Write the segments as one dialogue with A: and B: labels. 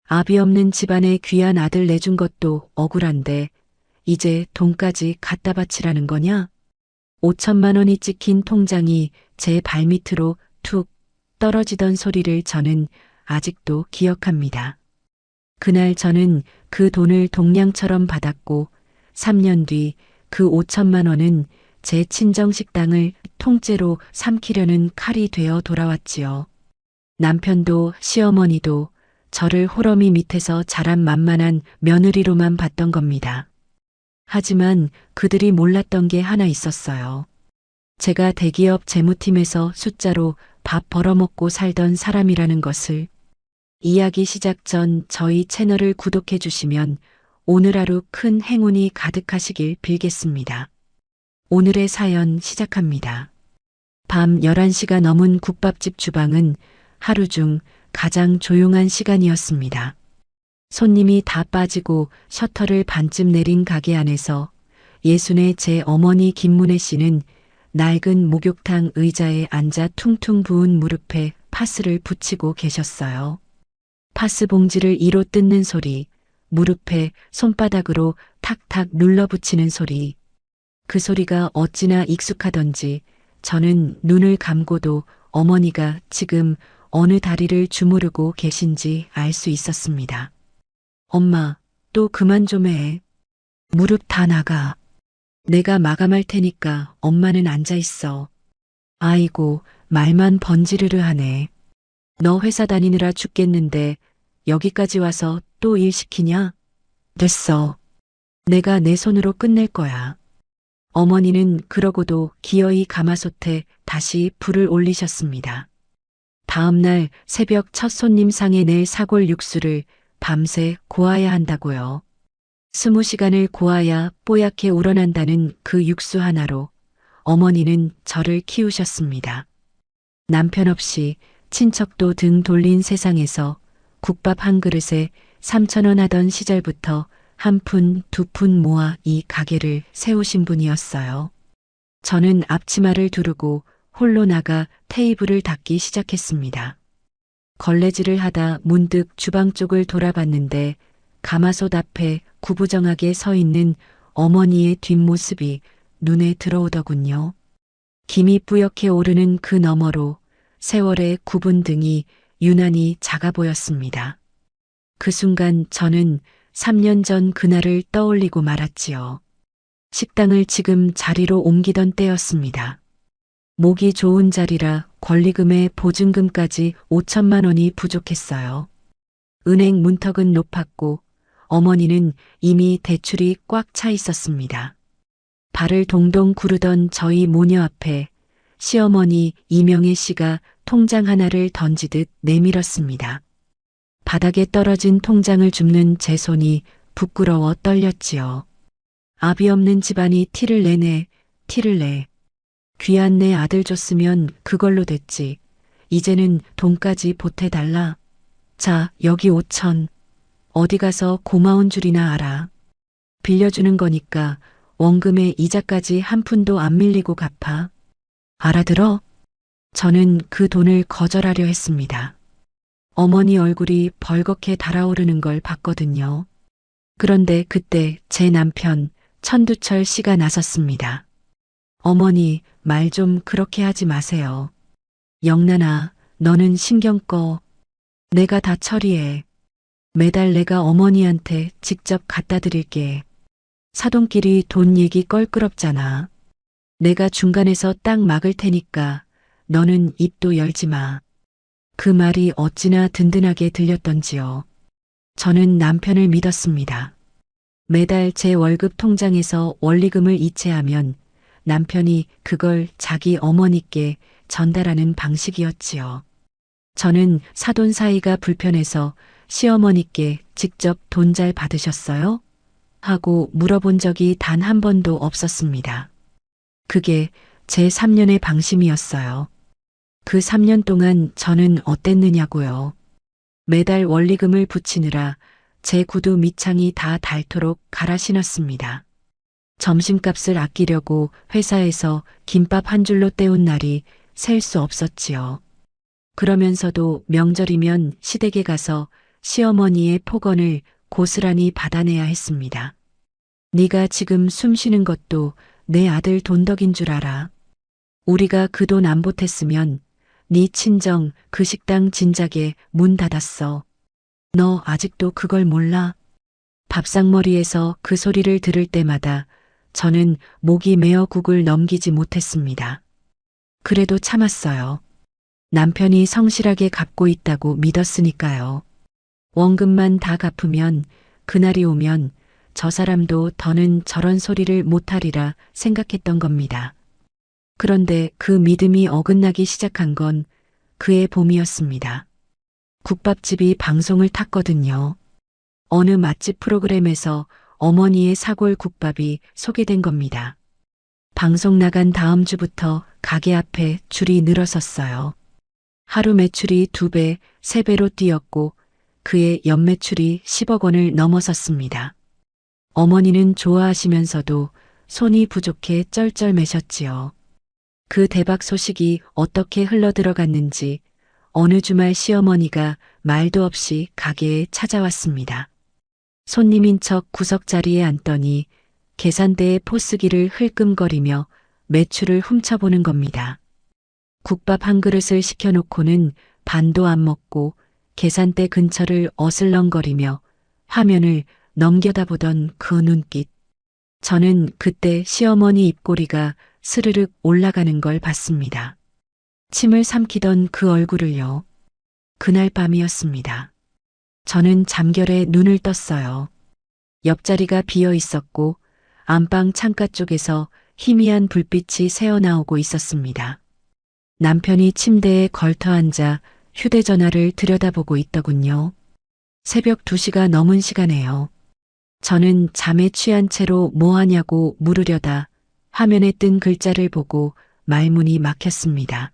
A: 아비 없는 집안에 귀한 아들 내준 것도 억울한데 이제 돈까지 갖다 바치라는 거냐? 5천만 원이 찍힌 통장이 제 발밑으로 툭 떨어지던 소리를 저는 아직도 기억합니다. 그날 저는 그 돈을 동량처럼 받았고 3년 뒤 그 5천만 원은 제 친정 식당을 통째로 삼키려는 칼이 되어 돌아왔지요. 남편도 시어머니도 저를 호러미 밑에서 자란 만만한 며느리로만 봤던 겁니다. 하지만 그들이 몰랐던 게 하나 있었어요. 제가 대기업 재무팀에서 숫자로 밥 벌어먹고 살던 사람이라는 것을. 이야기 시작 전 저희 채널을 구독해 주시면 오늘 하루 큰 행운이 가득하시길 빌겠습니다. 오늘의 사연 시작합니다. 밤 11시가 넘은 국밥집 주방은 하루 중 가장 조용한 시간이었습니다. 손님이 다 빠지고 셔터를 반쯤 내린 가게 안에서 예순의 제 어머니 김문혜 씨는 낡은 목욕탕 의자에 앉아 퉁퉁 부은 무릎에 파스를 붙이고 계셨어요. 파스 봉지를 이로 뜯는 소리, 무릎에 손바닥으로 탁탁 눌러붙이는 소리. 그 소리가 어찌나 익숙하던지 저는 눈을 감고도 어머니가 지금 어느 다리를 주무르고 계신지 알 수 있었습니다. 엄마, 또 그만 좀 해. 무릎 다 나가. 내가 마감할 테니까 엄마는 앉아 있어. 아이고, 말만 번지르르 하네. 너 회사 다니느라 죽겠는데 여기까지 와서 또 일 시키냐? 됐어. 내가 내 손으로 끝낼 거야. 어머니는 그러고도 기어이 가마솥에 다시 불을 올리셨습니다. 다음 날 새벽 첫 손님 상에 낼 사골 육수를 밤새 고아야 한다고요. 20시간을 고아야 뽀얗게 우러난다는 그 육수 하나로 어머니는 저를 키우셨습니다. 남편 없이 친척도 등 돌린 세상에서 국밥 한 그릇에 3,000원 하던 시절부터 한 푼, 두 푼 모아 이 가게를 세우신 분이었어요. 저는 앞치마를 두르고 홀로 나가 테이블을 닦기 시작했습니다. 걸레질을 하다 문득 주방 쪽을 돌아봤는데 가마솥 앞에 구부정하게 서 있는 어머니의 뒷모습이 눈에 들어오더군요. 김이 뿌옇게 오르는 그 너머로 세월의 굽은 등이 유난히 작아 보였습니다. 그 순간 저는 3년 전 그날을 떠올리고 말았지요. 식당을 지금 자리로 옮기던 때였습니다. 목이 좋은 자리라 권리금에 보증금까지 5천만 원이 부족했어요. 은행 문턱은 높았고 어머니는 이미 대출이 꽉 차 있었습니다. 발을 동동 구르던 저희 모녀 앞에 시어머니 이명애 씨가 통장 하나를 던지듯 내밀었습니다. 바닥에 떨어진 통장을 줍는 제 손이 부끄러워 떨렸지요. 아비 없는 집안이 티를 내네, 티를 내. 귀한 내 아들 줬으면 그걸로 됐지. 이제는 돈까지 보태달라. 자, 여기 5천. 어디 가서 고마운 줄이나 알아. 빌려주는 거니까 원금에 이자까지 한 푼도 안 밀리고 갚아. 알아들어? 저는 그 돈을 거절하려 했습니다. 어머니 얼굴이 벌겋게 달아오르는 걸 봤거든요. 그런데 그때 제 남편 천두철 씨가 나섰습니다. 어머니, 말 좀 그렇게 하지 마세요. 영란아, 너는 신경 꺼. 내가 다 처리해. 매달 내가 어머니한테 직접 갖다 드릴게. 사돈끼리 돈 얘기 껄끄럽잖아. 내가 중간에서 딱 막을 테니까 너는 입도 열지 마. 그 말이 어찌나 든든하게 들렸던지요. 저는 남편을 믿었습니다. 매달 제 월급 통장에서 원리금을 이체하면 남편이 그걸 자기 어머니께 전달하는 방식이었지요. 저는 사돈 사이가 불편해서 시어머니께 직접 돈 잘 받으셨어요? 하고 물어본 적이 단 한 번도 없었습니다. 그게 제 3년의 방심이었어요. 그 3년 동안 저는 어땠느냐고요. 매달 원리금을 붙이느라 제 구두 밑창이 다 닳도록 갈아 신었습니다. 점심값을 아끼려고 회사에서 김밥 한 줄로 때운 날이 셀 수 없었지요. 그러면서도 명절이면 시댁에 가서 시어머니의 폭언을 고스란히 받아내야 했습니다. 네가 지금 숨 쉬는 것도 내 아들 돈덕인 줄 알아. 우리가 그 돈 안 보탰으면 네 친정 그 식당 진작에 문 닫았어. 너 아직도 그걸 몰라? 밥상머리에서 그 소리를 들을 때마다 저는 목이 메어 국을 넘기지 못했습니다. 그래도 참았어요. 남편이 성실하게 갚고 있다고 믿었으니까요. 원금만 다 갚으면 그날이 오면 저 사람도 더는 저런 소리를 못하리라 생각했던 겁니다. 그런데 그 믿음이 어긋나기 시작한 건 그해 봄이었습니다. 국밥집이 방송을 탔거든요. 어느 맛집 프로그램에서 어머니의 사골 국밥이 소개된 겁니다. 방송 나간 다음 주부터 가게 앞에 줄이 늘어섰어요. 하루 매출이 2배, 3배로 뛰었고 그의 연매출이 10억 원을 넘어섰습니다. 어머니는 좋아하시면서도 손이 부족해 쩔쩔매셨지요. 그 대박 소식이 어떻게 흘러들어갔는지 어느 주말 시어머니가 말도 없이 가게에 찾아왔습니다. 손님인 척 구석자리에 앉더니 계산대에 포스기를 흘끔거리며 매출을 훔쳐보는 겁니다. 국밥 한 그릇을 시켜놓고는 반도 안 먹고 계산대 근처를 어슬렁거리며 화면을 넘겨다보던 그 눈빛. 저는 그때 시어머니 입꼬리가 스르륵 올라가는 걸 봤습니다. 침을 삼키던 그 얼굴을요. 그날 밤이었습니다. 저는 잠결에 눈을 떴어요. 옆자리가 비어 있었고 안방 창가 쪽에서 희미한 불빛이 새어나오고 있었습니다. 남편이 침대에 걸터앉아 휴대전화를 들여다보고 있더군요. 새벽 2시가 넘은 시간에요. 저는 잠에 취한 채로 뭐 하냐고 물으려다 화면에 뜬 글자를 보고 말문이 막혔습니다.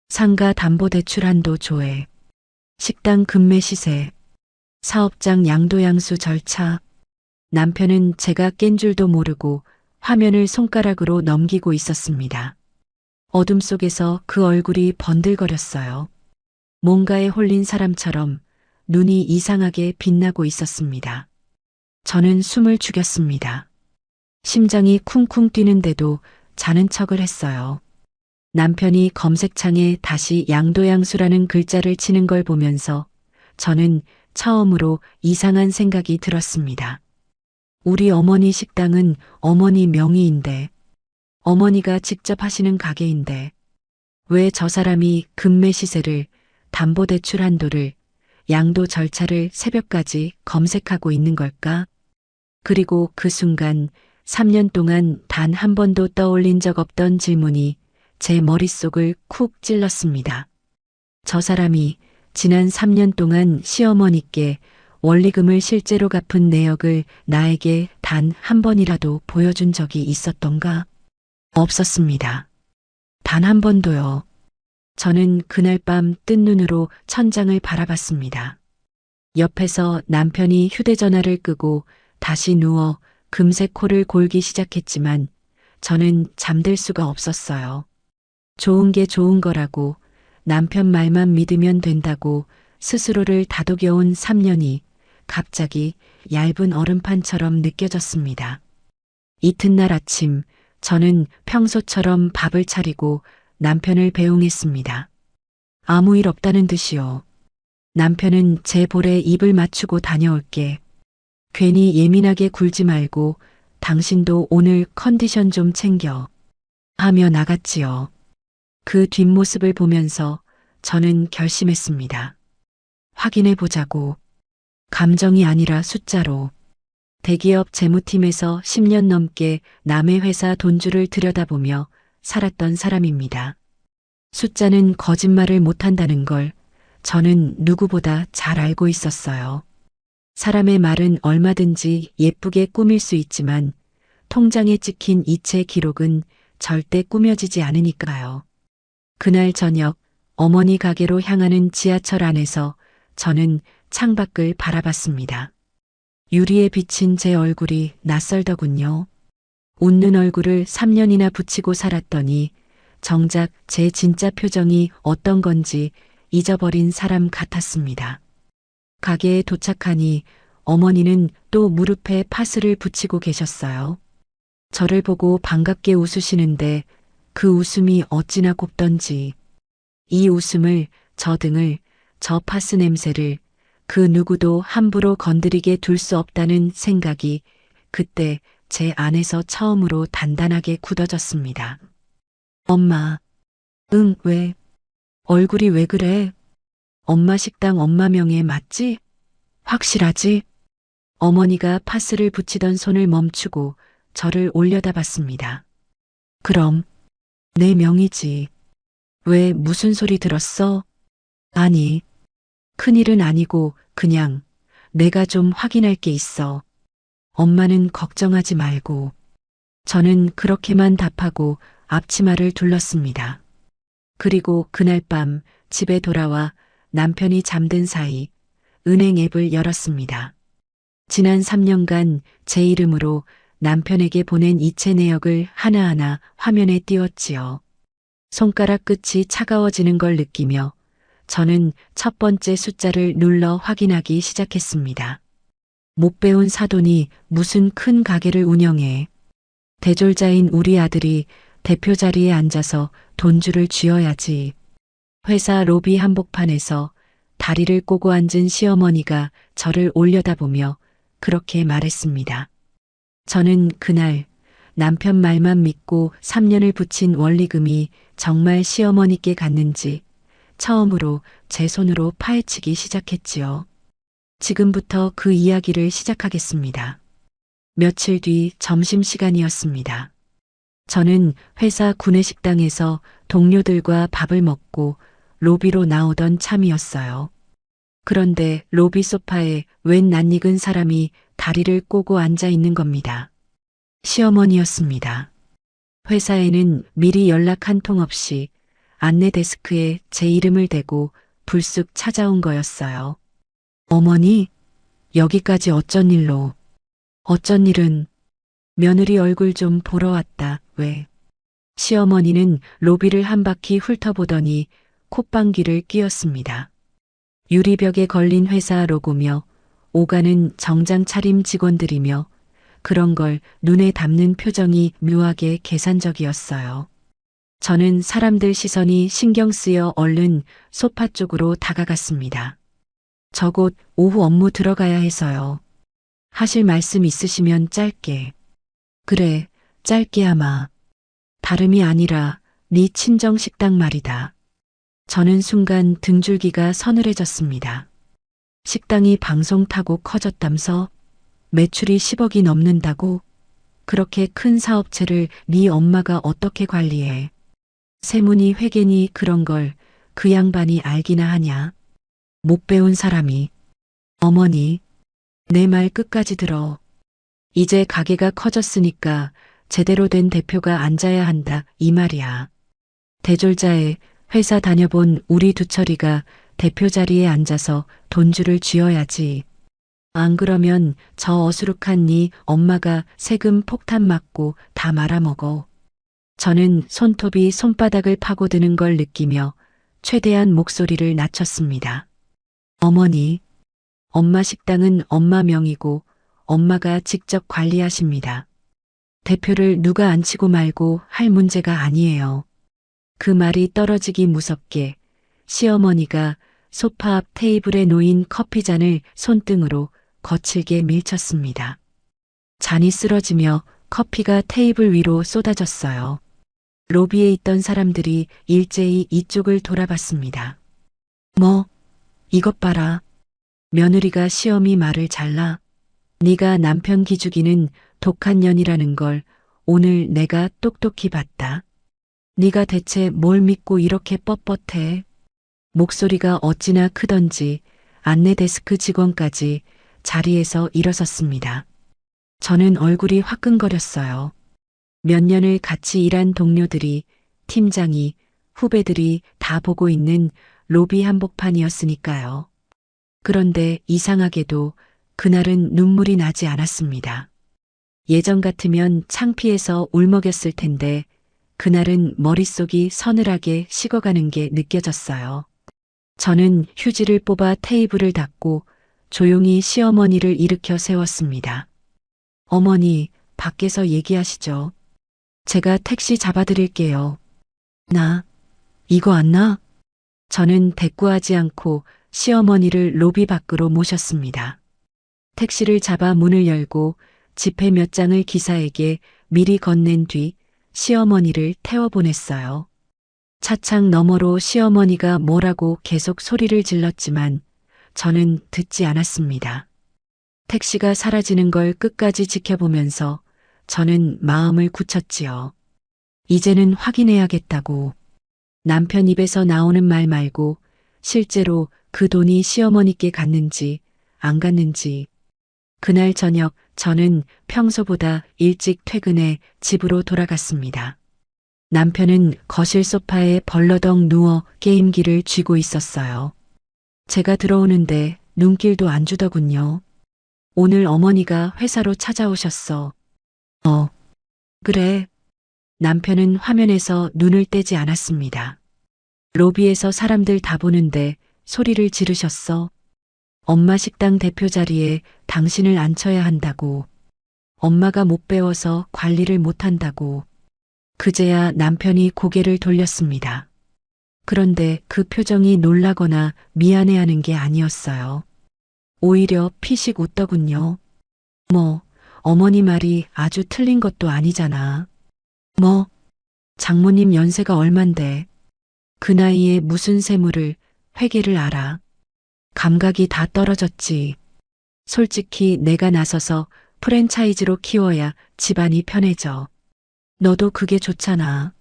A: 상가 담보대출 한도 조회, 식당 급매 시세, 사업장 양도양수 절차. 남편은 제가 깬 줄도 모르고 화면을 손가락으로 넘기고 있었습니다. 어둠 속에서 그 얼굴이 번들거렸어요. 뭔가에 홀린 사람처럼 눈이 이상하게 빛나고 있었습니다. 저는 숨을 죽였습니다. 심장이 쿵쿵 뛰는데도 자는 척을 했어요. 남편이 검색창에 다시 양도양수라는 글자를 치는 걸 보면서 저는 처음으로 이상한 생각이 들었습니다. 우리 어머니 식당은 어머니 명의인데, 어머니가 직접 하시는 가게인데, 왜 저 사람이 급매 시세를, 담보대출 한도를, 양도 절차를 새벽까지 검색하고 있는 걸까? 그리고 그 순간 3년 동안 단 한 번도 떠올린 적 없던 질문이 제 머릿속을 쿡 찔렀습니다. 저 사람이 지난 3년 동안 시어머니께 원리금을 실제로 갚은 내역을 나에게 단 한 번이라도 보여준 적이 있었던가? 없었습니다. 단 한 번도요. 저는 그날 밤 뜬 눈으로 천장을 바라봤습니다. 옆에서 남편이 휴대전화를 끄고 다시 누워 금세 코를 골기 시작했지만 저는 잠들 수가 없었어요. 좋은 게 좋은 거라고, 남편 말만 믿으면 된다고 스스로를 다독여온 3년이 갑자기 얇은 얼음판처럼 느껴졌습니다. 이튿날 아침 저는 평소처럼 밥을 차리고 남편을 배웅했습니다. 아무 일 없다는 듯이요. 남편은 제 볼에 입을 맞추고 다녀올게. 괜히 예민하게 굴지 말고 당신도 오늘 컨디션 좀 챙겨. 하며 나갔지요. 그 뒷모습을 보면서 저는 결심했습니다. 확인해 보자고. 감정이 아니라 숫자로. 대기업 재무팀에서 10년 넘게 남의 회사 돈줄을 들여다보며 살았던 사람입니다. 숫자는 거짓말을 못한다는 걸 저는 누구보다 잘 알고 있었어요. 사람의 말은 얼마든지 예쁘게 꾸밀 수 있지만 통장에 찍힌 이체 기록은 절대 꾸며지지 않으니까요. 그날 저녁 어머니 가게로 향하는 지하철 안에서 저는 창밖을 바라봤습니다. 유리에 비친 제 얼굴이 낯설더군요. 웃는 얼굴을 3년이나 붙이고 살았더니 정작 제 진짜 표정이 어떤 건지 잊어버린 사람 같았습니다. 가게에 도착하니 어머니는 또 무릎에 파스를 붙이고 계셨어요. 저를 보고 반갑게 웃으시는데 그 웃음이 어찌나 곱던지 이 웃음을, 저 등을, 저 파스 냄새를 그 누구도 함부로 건드리게 둘 수 없다는 생각이 그때 제 안에서 처음으로 단단하게 굳어졌습니다. 엄마, 응, 왜? 얼굴이 왜 그래? 엄마 식당 엄마 명예 맞지? 확실하지? 어머니가 파스를 붙이던 손을 멈추고 저를 올려다봤습니다. 그럼, 내 명이지. 왜 무슨 소리 들었어? 아니, 큰일은 아니고 그냥 내가 좀 확인할 게 있어. 엄마는 걱정하지 말고. 저는 그렇게만 답하고 앞치마를 둘렀습니다. 그리고 그날 밤 집에 돌아와 남편이 잠든 사이 은행 앱을 열었습니다. 지난 3년간 제 이름으로 남편에게 보낸 이체 내역을 하나하나 화면에 띄웠지요. 손가락 끝이 차가워지는 걸 느끼며 저는 첫 번째 숫자를 눌러 확인하기 시작했습니다. 못 배운 사돈이 무슨 큰 가게를 운영해. 대졸자인 우리 아들이 대표 자리에 앉아서 돈줄을 쥐어야지. 회사 로비 한복판에서 다리를 꼬고 앉은 시어머니가 저를 올려다보며 그렇게 말했습니다. 저는 그날 남편 말만 믿고 3년을 붙인 원리금이 정말 시어머니께 갔는지 처음으로 제 손으로 파헤치기 시작했지요. 지금부터 그 이야기를 시작하겠습니다. 며칠 뒤 점심시간이었습니다. 저는 회사 구내식당에서 동료들과 밥을 먹고 로비로 나오던 참이었어요. 그런데 로비 소파에 웬 낯익은 사람이 다리를 꼬고 앉아 있는 겁니다. 시어머니였습니다. 회사에는 미리 연락 한 통 없이 안내 데스크에 제 이름을 대고 불쑥 찾아온 거였어요. 어머니, 여기까지 어쩐 일로? 어쩐 일은? 며느리 얼굴 좀 보러 왔다. 왜? 시어머니는 로비를 한 바퀴 훑어보더니 콧방귀를 뀌었습니다. 유리벽에 걸린 회사 로고며 오가는 정장 차림 직원들이며 그런 걸 눈에 담는 표정이 묘하게 계산적이었어요. 저는 사람들 시선이 신경 쓰여 얼른 소파 쪽으로 다가갔습니다. 저 곧 오후 업무 들어가야 해서요. 하실 말씀 있으시면 짧게. 그래, 짧게 하마. 다름이 아니라 네 친정 식당 말이다. 저는 순간 등줄기가 서늘해졌습니다. 식당이 방송 타고 커졌담서 매출이 10억이 넘는다고? 그렇게 큰 사업체를 네 엄마가 어떻게 관리해? 세무니 회계니 그런 걸 그 양반이 알기나 하냐? 못 배운 사람이. 어머니, 내 말 끝까지 들어. 이제 가게가 커졌으니까 제대로 된 대표가 앉아야 한다 이 말이야. 대졸자에 회사 다녀본 우리 두철이가 대표 자리에 앉아서 돈줄을 쥐어야지. 안 그러면 저 어수룩한 네 엄마가 세금 폭탄 맞고 다 말아먹어. 저는 손톱이 손바닥을 파고드는 걸 느끼며 최대한 목소리를 낮췄습니다. 어머니, 엄마 식당은 엄마 명의고 엄마가 직접 관리하십니다. 대표를 누가 앉히고 말고 할 문제가 아니에요. 그 말이 떨어지기 무섭게 시어머니가 소파 앞 테이블에 놓인 커피잔을 손등으로 거칠게 밀쳤습니다. 잔이 쓰러지며 커피가 테이블 위로 쏟아졌어요. 로비에 있던 사람들이 일제히 이쪽을 돌아봤습니다. 뭐, 이것 봐라. 며느리가 시어미 말을 잘라. 네가 남편 기죽이는 독한 년이라는 걸 오늘 내가 똑똑히 봤다. 네가 대체 뭘 믿고 이렇게 뻣뻣해? 목소리가 어찌나 크던지 안내 데스크 직원까지 자리에서 일어섰습니다. 저는 얼굴이 화끈거렸어요. 몇 년을 같이 일한 동료들이, 팀장이, 후배들이 다 보고 있는 로비 한복판이었으니까요. 그런데 이상하게도 그날은 눈물이 나지 않았습니다. 예전 같으면 창피해서 울먹였을 텐데 그날은 머릿속이 서늘하게 식어가는 게 느껴졌어요. 저는 휴지를 뽑아 테이블을 닦고 조용히 시어머니를 일으켜 세웠습니다. 어머니, 밖에서 얘기하시죠. 제가 택시 잡아드릴게요. 나, 이거 안 나? 저는 대꾸하지 않고 시어머니를 로비 밖으로 모셨습니다. 택시를 잡아 문을 열고 지폐 몇 장을 기사에게 미리 건넨 뒤 시어머니를 태워보냈어요. 차창 너머로 시어머니가 뭐라고 계속 소리를 질렀지만 저는 듣지 않았습니다. 택시가 사라지는 걸 끝까지 지켜보면서 저는 마음을 굳혔지요. 이제는 확인해야겠다고. 남편 입에서 나오는 말 말고 실제로 그 돈이 시어머니께 갔는지 안 갔는지. 그날 저녁 저는 평소보다 일찍 퇴근해 집으로 돌아갔습니다. 남편은 거실 소파에 벌러덩 누워 게임기를 쥐고 있었어요. 제가 들어오는데 눈길도 안 주더군요. 오늘 어머니가 회사로 찾아오셨어. 그래. 남편은 화면에서 눈을 떼지 않았습니다. 로비에서 사람들 다 보는데 소리를 지르셨어. 엄마 식당 대표 자리에 당신을 앉혀야 한다고. 엄마가 못 배워서 관리를 못 한다고. 그제야 남편이 고개를 돌렸습니다. 그런데 그 표정이 놀라거나 미안해하는 게 아니었어요. 오히려 피식 웃더군요. 어머니 말이 아주 틀린 것도 아니잖아. 장모님 연세가 얼만데. 그 나이에 무슨 세무를, 회계를 알아. 감각이 다 떨어졌지. 솔직히 내가 나서서 프랜차이즈로 키워야 집안이 편해져. 너도 그게 좋잖아.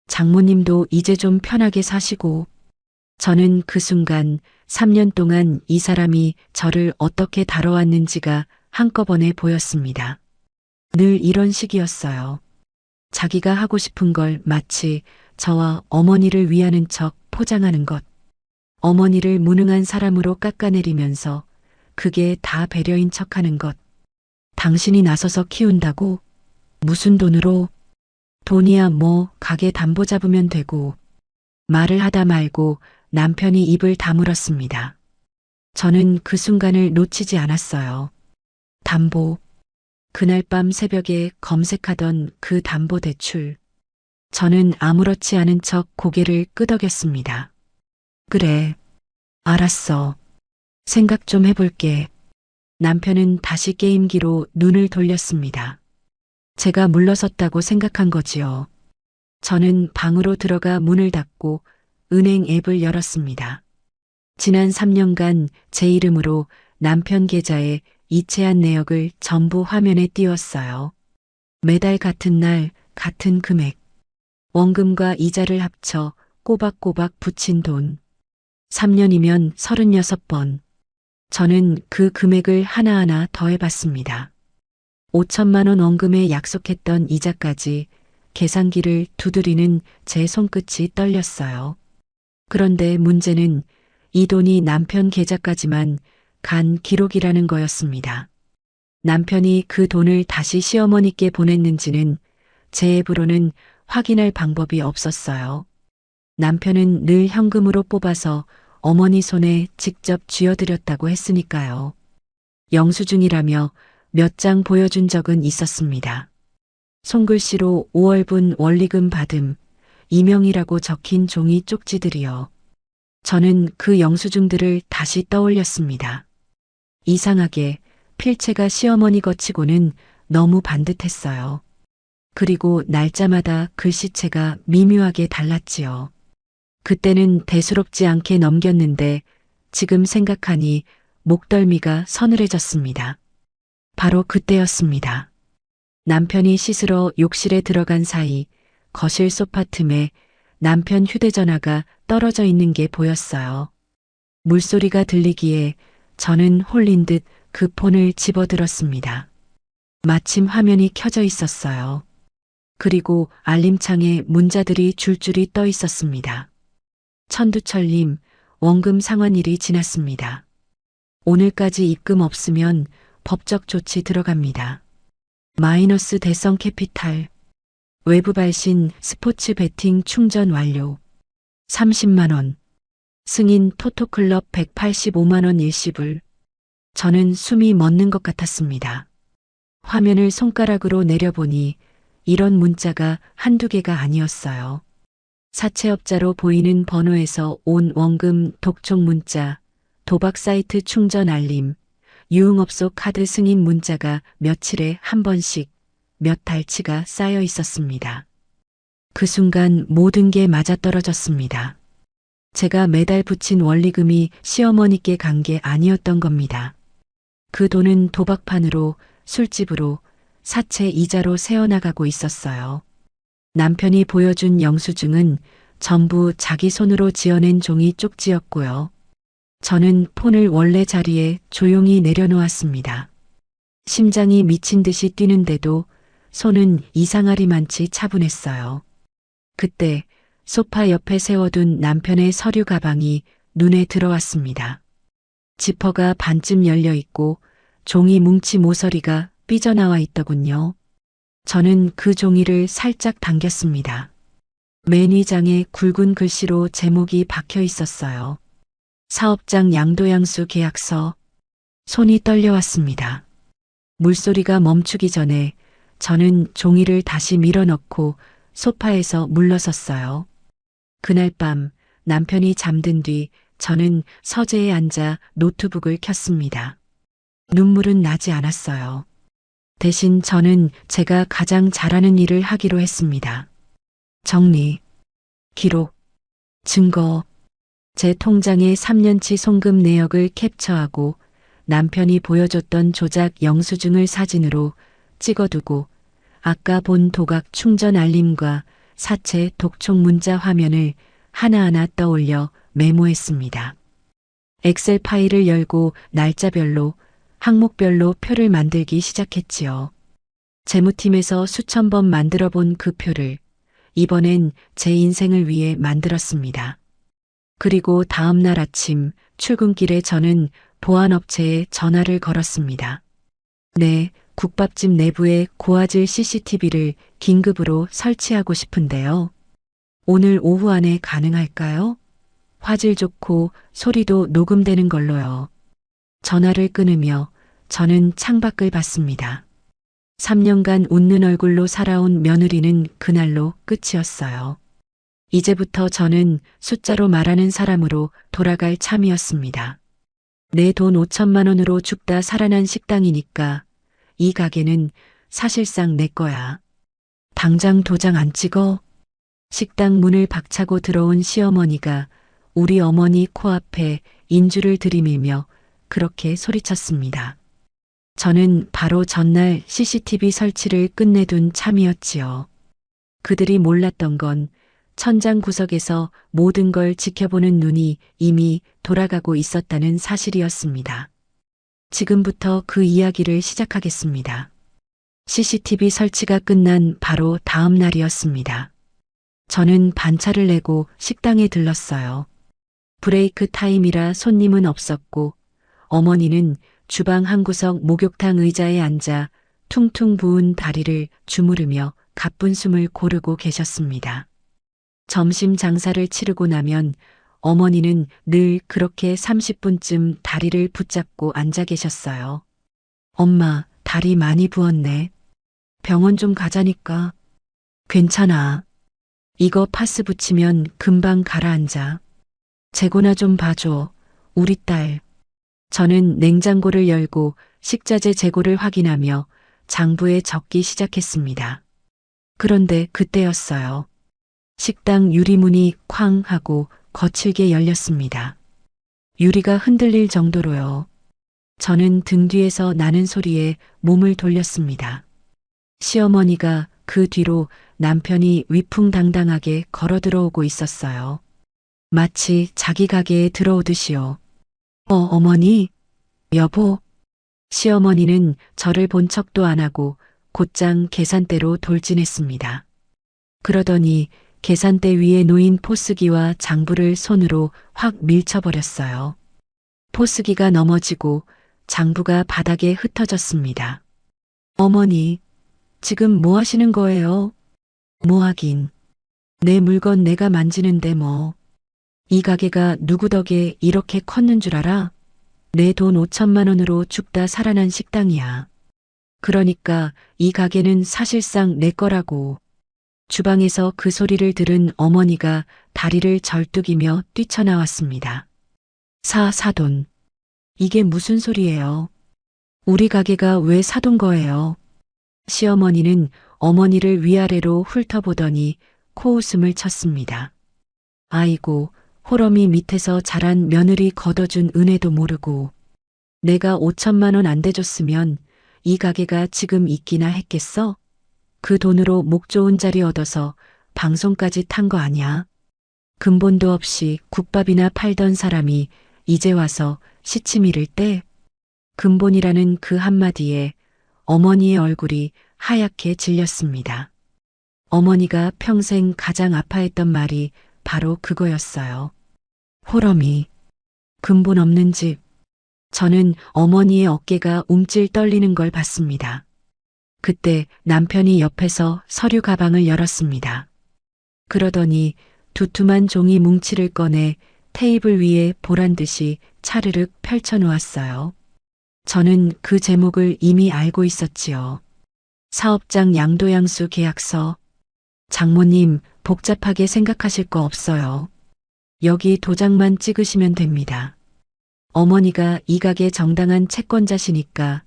A: 장모님도 이제 좀 편하게 사시고. 저는 그 순간 3년 동안 이 사람이 저를 어떻게 다뤄왔는지가 한꺼번에 보였습니다. 늘 이런 식이었어요. 자기가 하고 싶은 걸 마치 저와 어머니를 위하는 척 포장하는 것. 어머니를 무능한 사람으로 깎아내리면서 그게 다 배려인 척하는 것. 당신이 나서서 키운다고? 무슨 돈으로? 돈이야 가게 담보 잡으면 되고. 말을 하다 말고 남편이 입을 다물었습니다. 저는 그 순간을 놓치지 않았어요. 담보. 그날 밤 새벽에 검색하던 그 담보 대출. 저는 아무렇지 않은 척 고개를 끄덕였습니다. 그래. 알았어. 생각 좀 해볼게. 남편은 다시 게임기로 눈을 돌렸습니다. 제가 물러섰다고 생각한 거지요. 저는 방으로 들어가 문을 닫고 은행 앱을 열었습니다. 지난 3년간 제 이름으로 남편 계좌에 이체한 내역을 전부 화면에 띄웠어요. 매달 같은 날 같은 금액. 원금과 이자를 합쳐 꼬박꼬박 붙인 돈. 3년이면 36번. 저는 그 금액을 하나하나 더해봤습니다. 5천만 원 원금에 약속했던 이자까지 계산기를 두드리는 제 손끝이 떨렸어요. 그런데 문제는 이 돈이 남편 계좌까지만 간 기록이라는 거였습니다. 남편이 그 돈을 다시 시어머니께 보냈는지는 제 앱으로는 확인할 방법이 없었어요. 남편은 늘 현금으로 뽑아서 어머니 손에 직접 쥐어드렸다고 했으니까요. 영수증이라며 몇 장 보여준 적은 있었습니다. 손글씨로 5월분 원리금 받음, 이명이라고 적힌 종이 쪽지들이요. 저는 그 영수증들을 다시 떠올렸습니다. 이상하게 필체가 시어머니 거치고는 너무 반듯했어요. 그리고 날짜마다 글씨체가 미묘하게 달랐지요. 그때는 대수롭지 않게 넘겼는데 지금 생각하니 목덜미가 서늘해졌습니다. 바로 그때였습니다. 남편이 씻으러 욕실에 들어간 사이 거실 소파 틈에 남편 휴대전화가 떨어져 있는 게 보였어요. 물소리가 들리기에 저는 홀린 듯 그 폰을 집어들었습니다. 마침 화면이 켜져 있었어요. 그리고 알림창에 문자들이 줄줄이 떠 있었습니다. 천두철님, 원금 상환일이 지났습니다. 오늘까지 입금 없으면 법적 조치 들어갑니다. 마이너스 대성 캐피탈. 외부 발신 스포츠 베팅 충전 완료. 30만 원. 승인 토토클럽 185만 원 일시불. 저는 숨이 멎는 것 같았습니다. 화면을 손가락으로 내려보니 이런 문자가 한두 개가 아니었어요. 사채업자로 보이는 번호에서 온 원금 독촉 문자, 도박 사이트 충전 알림, 유흥업소 카드 승인 문자가 며칠에 한 번씩 몇 달치가 쌓여 있었습니다. 그 순간 모든 게 맞아떨어졌습니다. 제가 매달 붙인 원리금이 시어머니께 간 게 아니었던 겁니다. 그 돈은 도박판으로, 술집으로, 사채 이자로 새어나가고 있었어요. 남편이 보여준 영수증은 전부 자기 손으로 지어낸 종이 쪽지였고요. 저는 폰을 원래 자리에 조용히 내려놓았습니다. 심장이 미친 듯이 뛰는데도 손은 이상하리만치 차분했어요. 그때 소파 옆에 세워둔 남편의 서류 가방이 눈에 들어왔습니다. 지퍼가 반쯤 열려 있고 종이 뭉치 모서리가 삐져나와 있더군요. 저는 그 종이를 살짝 당겼습니다. 맨 위장에 굵은 글씨로 제목이 박혀 있었어요. 사업장 양도양수 계약서. 손이 떨려왔습니다. 물소리가 멈추기 전에 저는 종이를 다시 밀어넣고 소파에서 물러섰어요. 그날 밤 남편이 잠든 뒤 저는 서재에 앉아 노트북을 켰습니다. 눈물은 나지 않았어요. 대신 저는 제가 가장 잘하는 일을 하기로 했습니다. 정리, 기록, 증거, 제 통장의 3년치 송금 내역을 캡처하고 남편이 보여줬던 조작 영수증을 사진으로 찍어두고 아까 본 도각 충전 알림과 사채 독촉 문자 화면을 하나하나 떠올려 메모했습니다. 엑셀 파일을 열고 날짜별로, 항목별로 표를 만들기 시작했지요. 재무팀에서 수천 번 만들어 본 그 표를 이번엔 제 인생을 위해 만들었습니다. 그리고 다음 날 아침 출근길에 저는 보안업체에 전화를 걸었습니다. 네, 국밥집 내부에 고화질 CCTV를 긴급으로 설치하고 싶은데요. 오늘 오후 안에 가능할까요? 화질 좋고 소리도 녹음되는 걸로요. 전화를 끊으며 저는 창밖을 봤습니다. 3년간 웃는 얼굴로 살아온 며느리는 그날로 끝이었어요. 이제부터 저는 숫자로 말하는 사람으로 돌아갈 참이었습니다. 내 돈 5천만 원으로 죽다 살아난 식당이니까 이 가게는 사실상 내 거야. 당장 도장 안 찍어? 식당 문을 박차고 들어온 시어머니가 우리 어머니 코앞에 인주를 들이밀며 그렇게 소리쳤습니다. 저는 바로 전날 CCTV 설치를 끝내둔 참이었지요. 그들이 몰랐던 건 천장 구석에서 모든 걸 지켜보는 눈이 이미 돌아가고 있었다는 사실이었습니다. 지금부터 그 이야기를 시작하겠습니다. CCTV 설치가 끝난 바로 다음 날이었습니다. 저는 반차를 내고 식당에 들렀어요. 브레이크 타임이라 손님은 없었고 어머니는 주방 한 구석 목욕탕 의자에 앉아 퉁퉁 부은 다리를 주무르며 가쁜 숨을 고르고 계셨습니다. 점심 장사를 치르고 나면 어머니는 늘 그렇게 30분쯤 다리를 붙잡고 앉아 계셨어요. 엄마, 다리 많이 부었네. 병원 좀 가자니까. 괜찮아. 이거 파스 붙이면 금방 가라앉아. 재고나 좀 봐줘. 우리 딸. 저는 냉장고를 열고 식자재 재고를 확인하며 장부에 적기 시작했습니다. 그런데 그때였어요. 식당 유리문이 쾅 하고 거칠게 열렸습니다. 유리가 흔들릴 정도로요. 저는 등 뒤에서 나는 소리에 몸을 돌렸습니다. 시어머니가 그 뒤로 남편이 위풍당당하게 걸어 들어오고 있었어요. 마치 자기 가게에 들어오듯이요. 어머니, 여보. 시어머니는 저를 본 척도 안 하고 곧장 계산대로 돌진했습니다. 그러더니 계산대 위에 놓인 포스기와 장부를 손으로 확 밀쳐버렸어요. 포스기가 넘어지고 장부가 바닥에 흩어졌습니다. 어머니, 지금 뭐 하시는 거예요? 뭐 하긴. 내 물건 내가 만지는데 뭐. 이 가게가 누구 덕에 이렇게 컸는 줄 알아? 내 돈 5천만 원으로 죽다 살아난 식당이야. 그러니까 이 가게는 사실상 내 거라고. 주방에서 그 소리를 들은 어머니가 다리를 절뚝이며 뛰쳐나왔습니다. 사돈. 이게 무슨 소리예요? 우리 가게가 왜 사돈 거예요? 시어머니는 어머니를 위아래로 훑어보더니 코웃음을 쳤습니다. 아이고, 호러미 밑에서 자란 며느리 걷어준 은혜도 모르고 내가 5천만 원 안 대줬으면 이 가게가 지금 있기나 했겠어? 그 돈으로 목 좋은 자리 얻어서 방송까지 탄 거 아냐? 근본도 없이 국밥이나 팔던 사람이 이제 와서 시침 잃을 때? 근본이라는 그 한마디에 어머니의 얼굴이 하얗게 질렸습니다. 어머니가 평생 가장 아파했던 말이 바로 그거였어요. 호러미. 근본 없는 집. 저는 어머니의 어깨가 움찔 떨리는 걸 봤습니다. 그때 남편이 옆에서 서류 가방을 열었습니다. 그러더니 두툼한 종이 뭉치를 꺼내 테이블 위에 보란 듯이 차르륵 펼쳐놓았어요. 저는 그 제목을 이미 알고 있었지요. 사업장 양도양수 계약서. 장모님, 복잡하게 생각하실 거 없어요. 여기 도장만 찍으시면 됩니다. 어머니가 이 가게 정당한 채권자시니까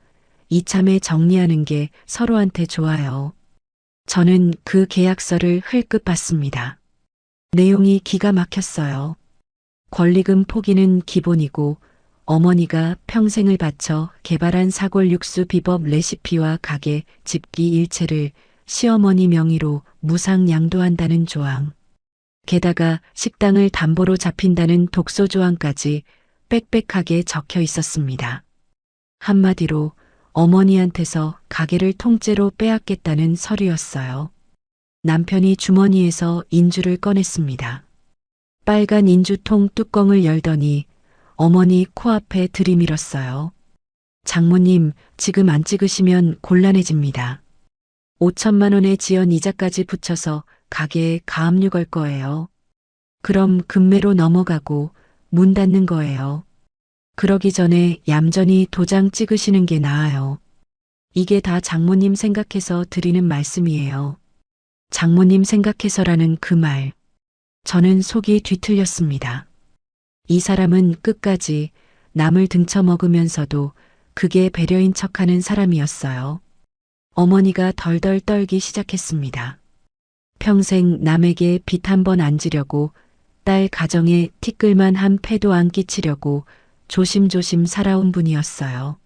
A: 이참에 정리하는 게 서로한테 좋아요. 저는 그 계약서를 흘끗 봤습니다. 내용이 기가 막혔어요. 권리금 포기는 기본이고 어머니가 평생을 바쳐 개발한 사골 육수 비법 레시피와 가게 집기 일체를 시어머니 명의로 무상 양도한다는 조항. 게다가 식당을 담보로 잡힌다는 독소 조항까지 빽빽하게 적혀 있었습니다. 한마디로 어머니한테서 가게를 통째로 빼앗겠다는 서류였어요. 남편이 주머니에서 인주를 꺼냈습니다. 빨간 인주통 뚜껑을 열더니 어머니 코앞에 들이밀었어요. 장모님, 지금 안 찍으시면 곤란해집니다. 5천만 원의 지연 이자까지 붙여서 가게에 가압류 걸 거예요. 그럼 금매로 넘어가고 문 닫는 거예요. 그러기 전에 얌전히 도장 찍으시는 게 나아요. 이게 다 장모님 생각해서 드리는 말씀이에요. 장모님 생각해서라는 그 말. 저는 속이 뒤틀렸습니다. 이 사람은 끝까지 남을 등쳐먹으면서도 그게 배려인 척하는 사람이었어요. 어머니가 덜덜 떨기 시작했습니다. 평생 남에게 빚 한 번 안 지려고 딸 가정에 티끌만 한 패도 안 끼치려고 조심조심 살아온 분이었어요.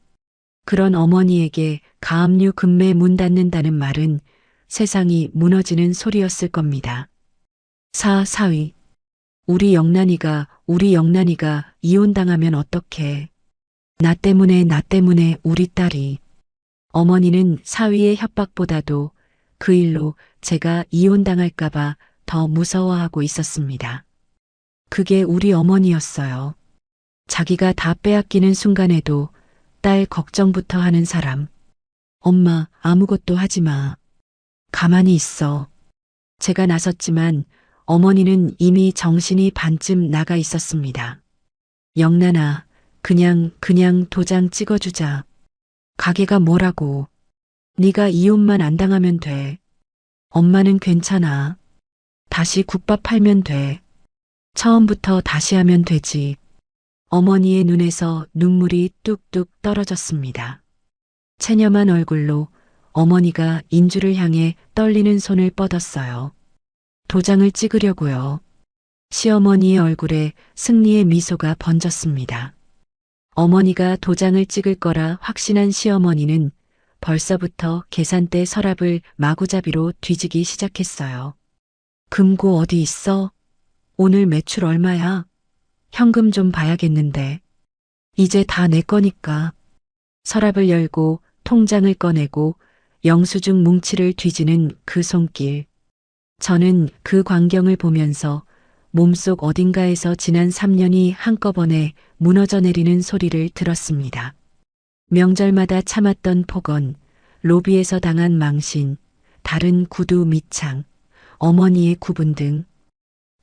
A: 그런 어머니에게 가압류 금매 문 닫는다는 말은 세상이 무너지는 소리였을 겁니다. 사위. 우리 영란이가 이혼당하면 어떡해. 나 때문에 우리 딸이. 어머니는 사위의 협박보다도 그 일로 제가 이혼당할까봐 더 무서워하고 있었습니다. 그게 우리 어머니였어요. 자기가 다 빼앗기는 순간에도 딸 걱정부터 하는 사람. 엄마, 아무것도 하지 마. 가만히 있어. 제가 나섰지만 어머니는 이미 정신이 반쯤 나가 있었습니다. 영란아, 그냥 도장 찍어주자. 가게가 뭐라고. 네가 이혼만 안 당하면 돼. 엄마는 괜찮아. 다시 국밥 팔면 돼. 처음부터 다시 하면 되지. 어머니의 눈에서 눈물이 뚝뚝 떨어졌습니다. 체념한 얼굴로 어머니가 인주를 향해 떨리는 손을 뻗었어요. 도장을 찍으려고요. 시어머니의 얼굴에 승리의 미소가 번졌습니다. 어머니가 도장을 찍을 거라 확신한 시어머니는 벌써부터 계산대 서랍을 마구잡이로 뒤지기 시작했어요. 금고 어디 있어? 오늘 매출 얼마야? 현금 좀 봐야겠는데. 이제 다 내 거니까. 서랍을 열고 통장을 꺼내고 영수증 뭉치를 뒤지는 그 손길. 저는 그 광경을 보면서 몸속 어딘가에서 지난 3년이 한꺼번에 무너져 내리는 소리를 들었습니다. 명절마다 참았던 폭언, 로비에서 당한 망신, 다른 구두 밑창, 어머니의 구분 등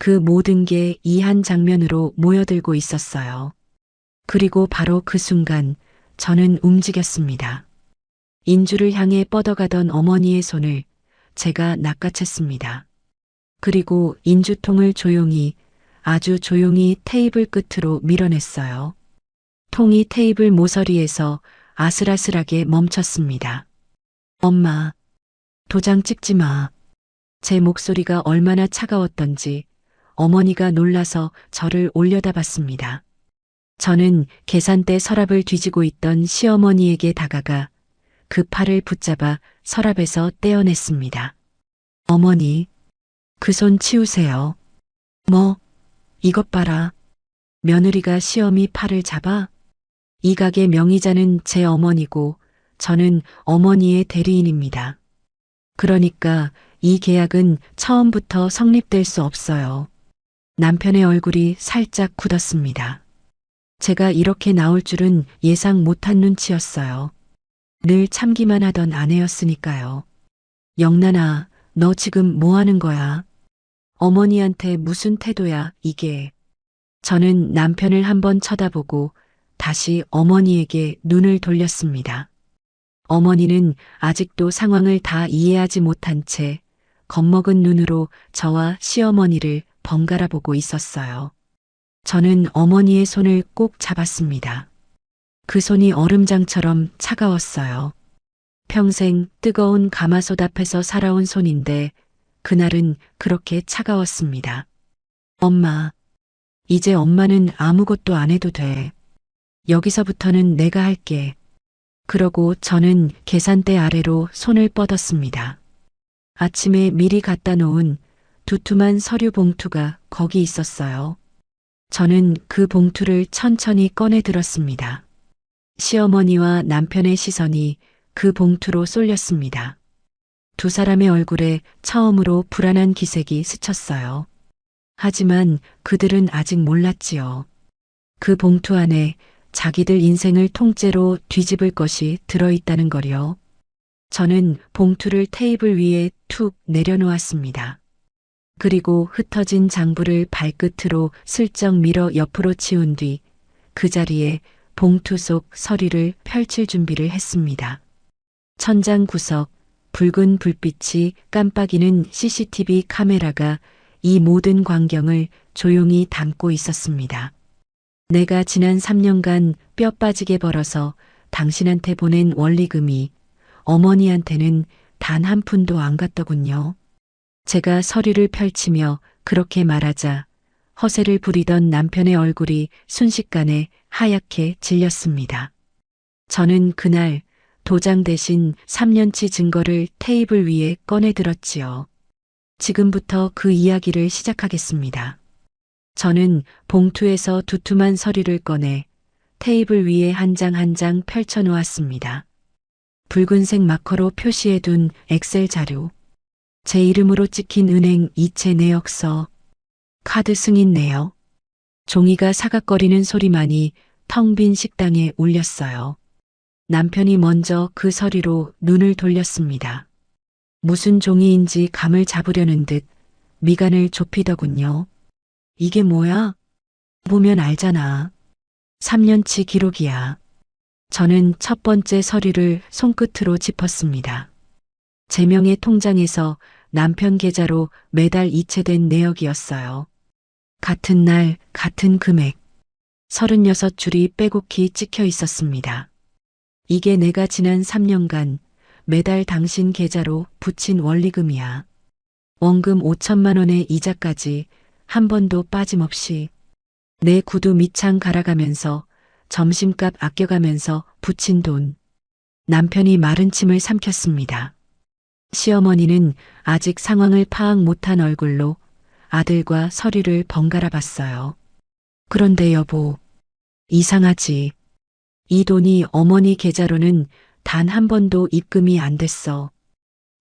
A: 그 모든 게 이 한 장면으로 모여들고 있었어요. 그리고 바로 그 순간 저는 움직였습니다. 인주를 향해 뻗어가던 어머니의 손을 제가 낚아챘습니다. 그리고 인주통을 조용히, 아주 조용히 테이블 끝으로 밀어냈어요. 통이 테이블 모서리에서 아슬아슬하게 멈췄습니다. 엄마, 도장 찍지 마. 제 목소리가 얼마나 차가웠던지 어머니가 놀라서 저를 올려다봤습니다. 저는 계산대 서랍을 뒤지고 있던 시어머니에게 다가가 그 팔을 붙잡아 서랍에서 떼어냈습니다. 어머니, 그 손 치우세요. 뭐, 이것 봐라. 며느리가 시어미 팔을 잡아? 이 가게 명의자는 제 어머니고 저는 어머니의 대리인입니다. 그러니까 이 계약은 처음부터 성립될 수 없어요. 남편의 얼굴이 살짝 굳었습니다. 제가 이렇게 나올 줄은 예상 못한 눈치였어요. 늘 참기만 하던 아내였으니까요. 영란아, 너 지금 뭐 하는 거야? 어머니한테 무슨 태도야, 이게. 저는 남편을 한번 쳐다보고 다시 어머니에게 눈을 돌렸습니다. 어머니는 아직도 상황을 다 이해하지 못한 채 겁먹은 눈으로 저와 시어머니를 번갈아 보고 있었어요. 저는 어머니의 손을 꼭 잡았습니다. 그 손이 얼음장처럼 차가웠어요. 평생 뜨거운 가마솥 앞에서 살아온 손인데 그날은 그렇게 차가웠습니다. 엄마, 이제 엄마는 아무것도 안 해도 돼. 여기서부터는 내가 할게. 그러고 저는 계산대 아래로 손을 뻗었습니다. 아침에 미리 갖다 놓은 두툼한 서류 봉투가 거기 있었어요. 저는 그 봉투를 천천히 꺼내 들었습니다. 시어머니와 남편의 시선이 그 봉투로 쏠렸습니다. 두 사람의 얼굴에 처음으로 불안한 기색이 스쳤어요. 하지만 그들은 아직 몰랐지요. 그 봉투 안에 자기들 인생을 통째로 뒤집을 것이 들어있다는 거요. 저는 봉투를 테이블 위에 툭 내려놓았습니다. 그리고 흩어진 장부를 발끝으로 슬쩍 밀어 옆으로 치운 뒤 그 자리에 봉투 속 서류를 펼칠 준비를 했습니다. 천장 구석, 붉은 불빛이 깜빡이는 CCTV 카메라가 이 모든 광경을 조용히 담고 있었습니다. 내가 지난 3년간 뼈 빠지게 벌어서 당신한테 보낸 원리금이 어머니한테는 단 한 푼도 안 갔더군요. 제가 서류를 펼치며 그렇게 말하자 허세를 부리던 남편의 얼굴이 순식간에 하얗게 질렸습니다. 저는 그날 도장 대신 3년치 증거를 테이블 위에 꺼내 들었지요. 지금부터 그 이야기를 시작하겠습니다. 저는 봉투에서 두툼한 서류를 꺼내 테이블 위에 한 장 한 장 펼쳐 놓았습니다. 붉은색 마커로 표시해둔 엑셀 자료, 제 이름으로 찍힌 은행 이체 내역서, 카드 승인 내역, 종이가 사각거리는 소리만이 텅 빈 식당에 울렸어요. 남편이 먼저 그 서류로 눈을 돌렸습니다. 무슨 종이인지 감을 잡으려는 듯 미간을 좁히더군요. 이게 뭐야? 보면 알잖아. 3년치 기록이야. 저는 첫 번째 서류를 손끝으로 짚었습니다. 제명의 통장에서 남편 계좌로 매달 이체된 내역이었어요. 같은 날, 같은 금액. 36줄이 빼곡히 찍혀 있었습니다. 이게 내가 지난 3년간 매달 당신 계좌로 붙인 원리금이야. 원금 5천만 원의 이자까지 한 번도 빠짐없이 내 구두 밑창 갈아가면서 점심값 아껴가면서 붙인 돈. 남편이 마른 침을 삼켰습니다. 시어머니는 아직 상황을 파악 못한 얼굴로 아들과 서류를 번갈아 봤어요. 그런데 여보, 이상하지. 이 돈이 어머니 계좌로는 단 한 번도 입금이 안 됐어.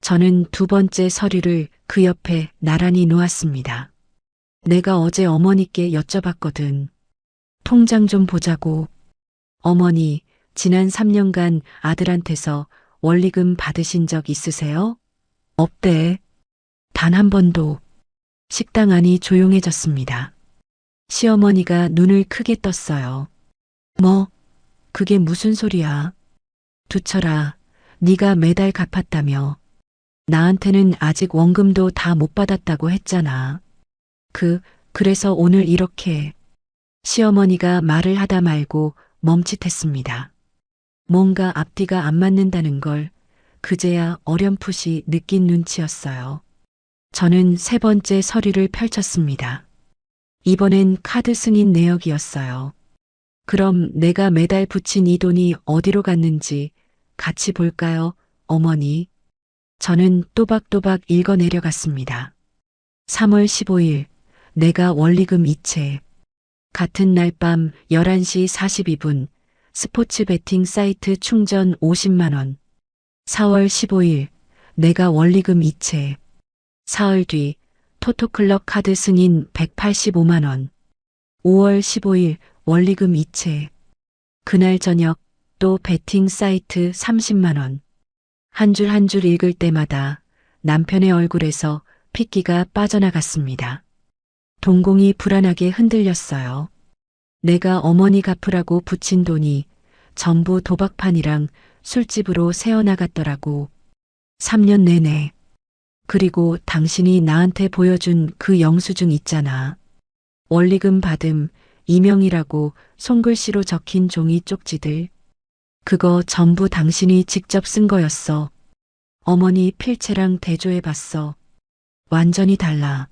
A: 저는 두 번째 서류를 그 옆에 나란히 놓았습니다. 내가 어제 어머니께 여쭤봤거든. 통장 좀 보자고. 어머니, 지난 3년간 아들한테서 원리금 받으신 적 있으세요? 없대. 단 한 번도. 식당 안이 조용해졌습니다. 시어머니가 눈을 크게 떴어요. 뭐, 그게 무슨 소리야? 두철아, 네가 매달 갚았다며. 나한테는 아직 원금도 다 못 받았다고 했잖아. 그래서 오늘 이렇게. 시어머니가 말을 하다 말고 멈칫했습니다. 뭔가 앞뒤가 안 맞는다는 걸 그제야 어렴풋이 느낀 눈치였어요. 저는 세 번째 서류를 펼쳤습니다. 이번엔 카드 승인 내역이었어요. 그럼 내가 매달 붙인 이 돈이 어디로 갔는지 같이 볼까요, 어머니? 저는 또박또박 읽어 내려갔습니다. 3월 15일, 내가 원리금 이체. 같은 날 밤 11시 42분, 스포츠 베팅 사이트 충전 50만 원. 4월 15일, 내가 원리금 이체. 사흘 뒤, 토토클럽 카드 승인 185만 원. 5월 15일, 원리금 이체. 그날 저녁, 또 베팅 사이트 30만 원. 한 줄 한 줄 읽을 때마다 남편의 얼굴에서 핏기가 빠져나갔습니다. 동공이 불안하게 흔들렸어요. 내가 어머니 갚으라고 붙인 돈이 전부 도박판이랑 술집으로 새어나갔더라고. 3년 내내. 그리고 당신이 나한테 보여준 그 영수증 있잖아. 원리금 받음, 이명이라고 손글씨로 적힌 종이 쪽지들. 그거 전부 당신이 직접 쓴 거였어. 어머니 필체랑 대조해봤어. 완전히 달라.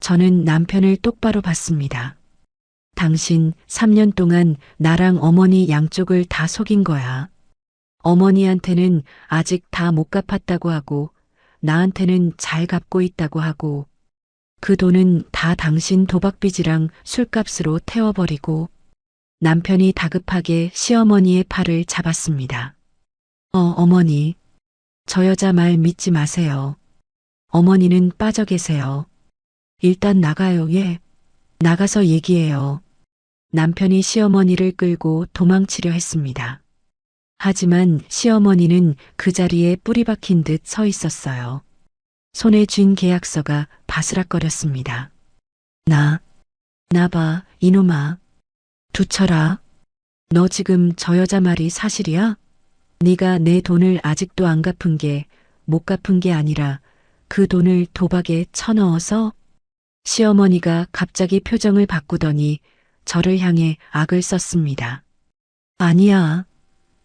A: 저는 남편을 똑바로 봤습니다. 당신 3년 동안 나랑 어머니 양쪽을 다 속인 거야. 어머니한테는 아직 다 못 갚았다고 하고 나한테는 잘 갚고 있다고 하고 그 돈은 다 당신 도박빚이랑 술값으로 태워버리고 남편이 다급하게 시어머니의 팔을 잡았습니다. 어머니. 저 여자 말 믿지 마세요. 어머니는 빠져 계세요. 일단 나가요, 예. 나가서 얘기해요. 남편이 시어머니를 끌고 도망치려 했습니다. 하지만 시어머니는 그 자리에 뿌리 박힌 듯 서 있었어요. 손에 쥔 계약서가 바스락거렸습니다. 나 봐, 이놈아. 두철아. 너 지금 저 여자 말이 사실이야? 네가 내 돈을 아직도 안 갚은 게 못 갚은 게 아니라 그 돈을 도박에 쳐넣어서? 시어머니가 갑자기 표정을 바꾸더니 저를 향해 악을 썼습니다. 아니야.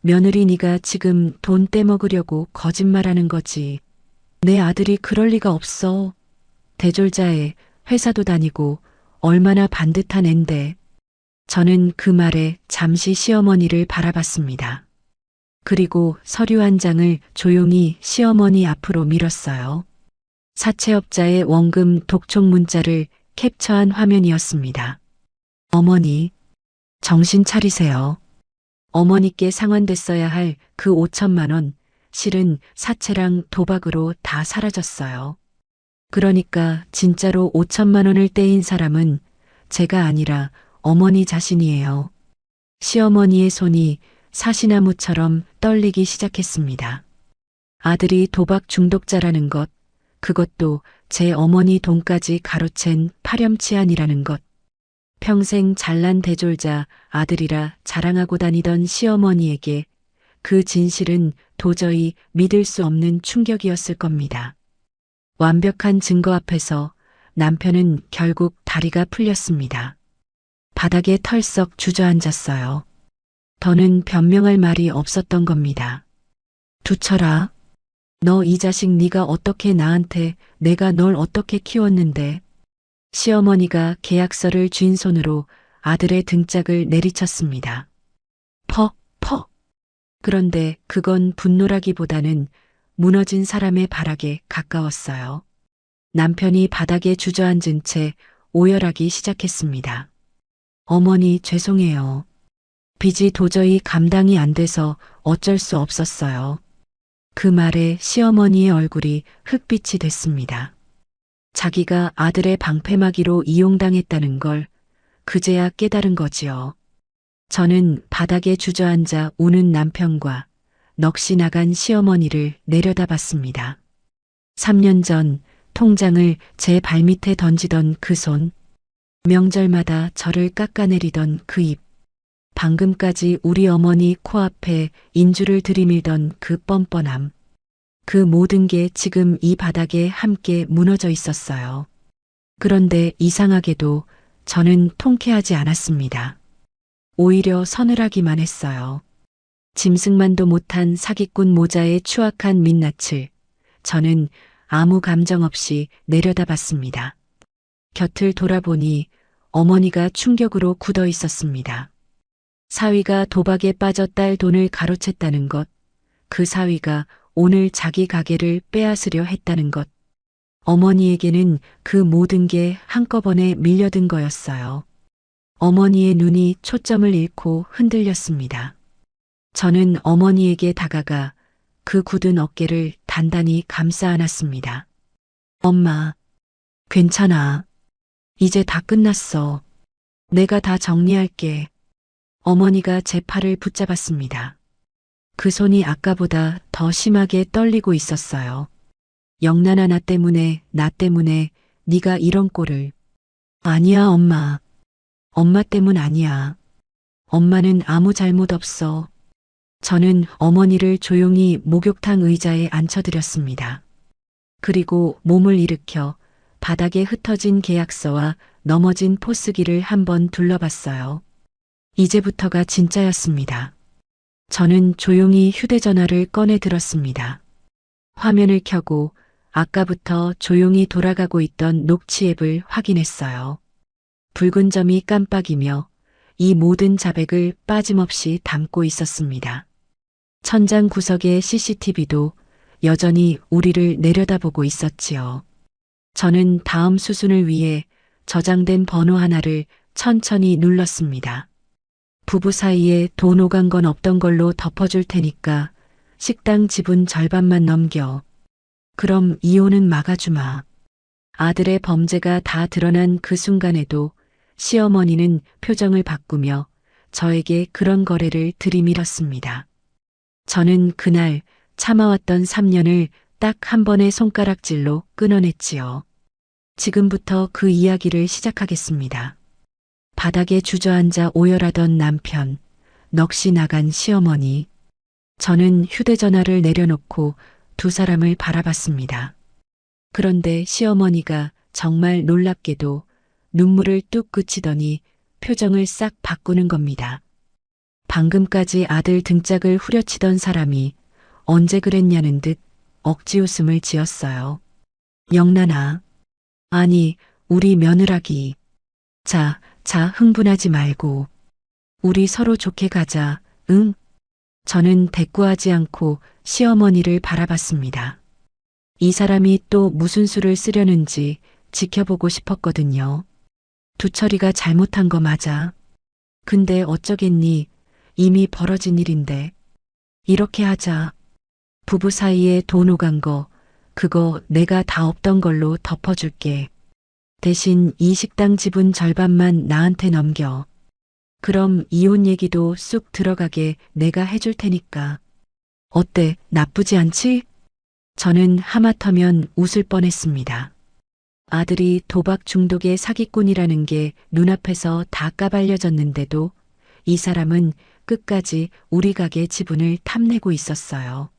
A: 며느리 네가 지금 돈 떼먹으려고 거짓말하는 거지. 내 아들이 그럴 리가 없어. 대졸자에 회사도 다니고 얼마나 반듯한 앤데. 저는 그 말에 잠시 시어머니를 바라봤습니다. 그리고 서류 한 장을 조용히 시어머니 앞으로 밀었어요. 사채업자의 원금 독촉 문자를 캡처한 화면이었습니다. 어머니, 정신 차리세요. 어머니께 상환됐어야 할 그 5천만 원, 실은 사채랑 도박으로 다 사라졌어요. 그러니까 진짜로 5천만 원을 떼인 사람은 제가 아니라 어머니 자신이에요. 시어머니의 손이 사시나무처럼 떨리기 시작했습니다. 아들이 도박 중독자라는 것, 그것도 제 어머니 돈까지 가로챈 파렴치한이라는 것. 평생 잘난 대졸자 아들이라 자랑하고 다니던 시어머니에게 그 진실은 도저히 믿을 수 없는 충격이었을 겁니다. 완벽한 증거 앞에서 남편은 결국 다리가 풀렸습니다. 바닥에 털썩 주저앉았어요. 더는 변명할 말이 없었던 겁니다. 두철아, 너 이 자식 네가 어떻게 나한테 내가 널 어떻게 키웠는데. 시어머니가 계약서를 쥔 손으로 아들의 등짝을 내리쳤습니다. 퍽. 그런데 그건 분노라기보다는 무너진 사람의 발악에 가까웠어요. 남편이 바닥에 주저앉은 채 오열하기 시작했습니다. 어머니 죄송해요. 빚이 도저히 감당이 안 돼서 어쩔 수 없었어요. 그 말에 시어머니의 얼굴이 흑빛이 됐습니다. 자기가 아들의 방패막이로 이용당했다는 걸 그제야 깨달은 거지요. 저는 바닥에 주저앉아 우는 남편과 넋이 나간 시어머니를 내려다봤습니다. 3년 전 통장을 제 발밑에 던지던 그 손, 명절마다 저를 깎아내리던 그 입, 방금까지 우리 어머니 코앞에 인주를 들이밀던 그 뻔뻔함. 그 모든 게 지금 이 바닥에 함께 무너져 있었어요. 그런데 이상하게도 저는 통쾌하지 않았습니다. 오히려 서늘하기만 했어요. 짐승만도 못한 사기꾼 모자의 추악한 민낯을 저는 아무 감정 없이 내려다봤습니다. 곁을 돌아보니 어머니가 충격으로 굳어 있었습니다. 사위가 도박에 빠져 딸 돈을 가로챘다는 것, 그 사위가 오늘 자기 가게를 빼앗으려 했다는 것, 어머니에게는 그 모든 게 한꺼번에 밀려든 거였어요. 어머니의 눈이 초점을 잃고 흔들렸습니다. 저는 어머니에게 다가가 그 굳은 어깨를 단단히 감싸 안았습니다. 엄마, 괜찮아. 이제 다 끝났어. 내가 다 정리할게. 어머니가 제 팔을 붙잡았습니다. 그 손이 아까보다 더 심하게 떨리고 있었어요. 영란아, 나 때문에 네가 이런 꼴을. 아니야, 엄마. 엄마 때문 아니야. 엄마는 아무 잘못 없어. 저는 어머니를 조용히 목욕탕 의자에 앉혀드렸습니다. 그리고 몸을 일으켜 바닥에 흩어진 계약서와 넘어진 포스기를 한번 둘러봤어요. 이제부터가 진짜였습니다. 저는 조용히 휴대전화를 꺼내 들었습니다. 화면을 켜고 아까부터 조용히 돌아가고 있던 녹취 앱을 확인했어요. 붉은 점이 깜빡이며 이 모든 자백을 빠짐없이 담고 있었습니다. 천장 구석의 CCTV도 여전히 우리를 내려다보고 있었지요. 저는 다음 수순을 위해 저장된 번호 하나를 천천히 눌렀습니다. 부부 사이에 돈 오간 건 없던 걸로 덮어줄 테니까 식당 지분 절반만 넘겨. 그럼 이혼은 막아주마. 아들의 범죄가 다 드러난 그 순간에도 시어머니는 표정을 바꾸며 저에게 그런 거래를 들이밀었습니다. 저는 그날 참아왔던 3년을 딱 한 번의 손가락질로 끊어냈지요. 지금부터 그 이야기를 시작하겠습니다. 바닥에 주저앉아 오열하던 남편, 넋이 나간 시어머니. 저는 휴대전화를 내려놓고 두 사람을 바라봤습니다. 그런데 시어머니가 정말 놀랍게도 눈물을 뚝 그치더니 표정을 싹 바꾸는 겁니다. 방금까지 아들 등짝을 후려치던 사람이 언제 그랬냐는 듯 억지 웃음을 지었어요. 영란아. 아니, 우리 며느라기. 자, 흥분하지 말고. 우리 서로 좋게 가자, 응? 저는 대꾸하지 않고 시어머니를 바라봤습니다. 이 사람이 또 무슨 수를 쓰려는지 지켜보고 싶었거든요. 두철이가 잘못한 거 맞아. 근데 어쩌겠니? 이미 벌어진 일인데. 이렇게 하자. 부부 사이에 돈 오간 거, 그거 내가 다 없던 걸로 덮어줄게. 대신 이 식당 지분 절반만 나한테 넘겨. 그럼 이혼 얘기도 쑥 들어가게 내가 해줄 테니까. 어때? 나쁘지 않지? 저는 하마터면 웃을 뻔했습니다. 아들이 도박 중독의 사기꾼이라는 게 눈앞에서 다 까발려졌는데도 이 사람은 끝까지 우리 가게 지분을 탐내고 있었어요.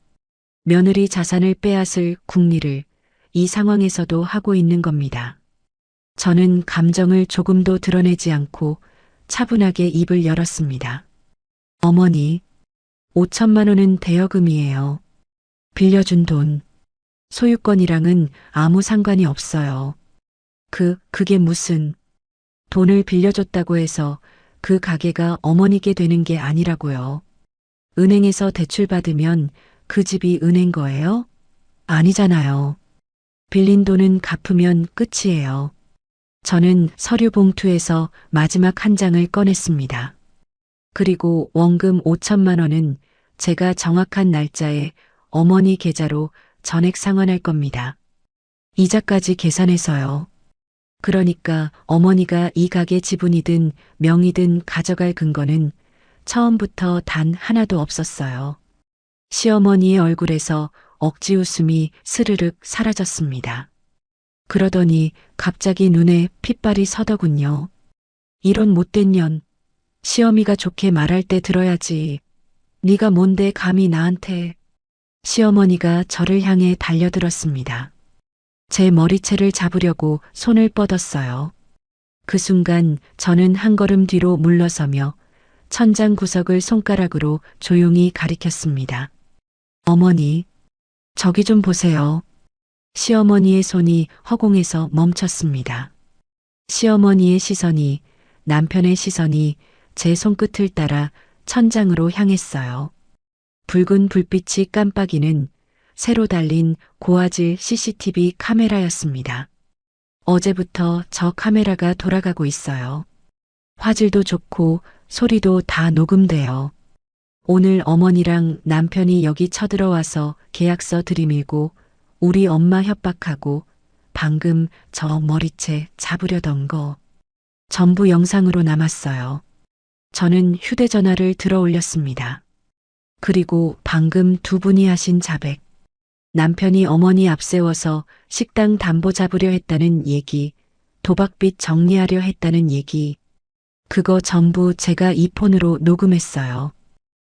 A: 며느리 자산을 빼앗을 궁리를 이 상황에서도 하고 있는 겁니다. 저는 감정을 조금도 드러내지 않고 차분하게 입을 열었습니다. 어머니, 5천만 원은 대여금이에요. 빌려준 돈. 소유권이랑은 아무 상관이 없어요. 그게 무슨. 돈을 빌려줬다고 해서 그 가게가 어머니께 되는 게 아니라고요. 은행에서 대출 받으면 그 집이 은행 거예요? 아니잖아요. 빌린 돈은 갚으면 끝이에요. 저는 서류 봉투에서 마지막 한 장을 꺼냈습니다. 그리고 원금 5천만 원은 제가 정확한 날짜에 어머니 계좌로 전액 상환할 겁니다. 이자까지 계산해서요. 그러니까 어머니가 이 가게 지분이든 명의든 가져갈 근거는 처음부터 단 하나도 없었어요. 시어머니의 얼굴에서 억지 웃음이 스르륵 사라졌습니다. 그러더니 갑자기 눈에 핏발이 서더군요. 이런 못된 년. 시어미가 좋게 말할 때 들어야지. 네가 뭔데 감히 나한테. 시어머니가 저를 향해 달려들었습니다. 제 머리채를 잡으려고 손을 뻗었어요. 그 순간 저는 한 걸음 뒤로 물러서며 천장 구석을 손가락으로 조용히 가리켰습니다. 어머니, 저기 좀 보세요. 시어머니의 손이 허공에서 멈췄습니다. 시어머니의 시선이, 남편의 시선이 제 손끝을 따라 천장으로 향했어요. 붉은 불빛이 깜빡이는 새로 달린 고화질 CCTV 카메라였습니다. 어제부터 저 카메라가 돌아가고 있어요. 화질도 좋고 소리도 다 녹음돼요. 오늘 어머니랑 남편이 여기 쳐들어와서 계약서 들이밀고 우리 엄마 협박하고 방금 저 머리채 잡으려던 거 전부 영상으로 남았어요. 저는 휴대전화를 들어 올렸습니다. 그리고 방금 두 분이 하신 자백. 남편이 어머니 앞세워서 식당 담보 잡으려 했다는 얘기, 도박빚 정리하려 했다는 얘기. 그거 전부 제가 이 폰으로 녹음했어요.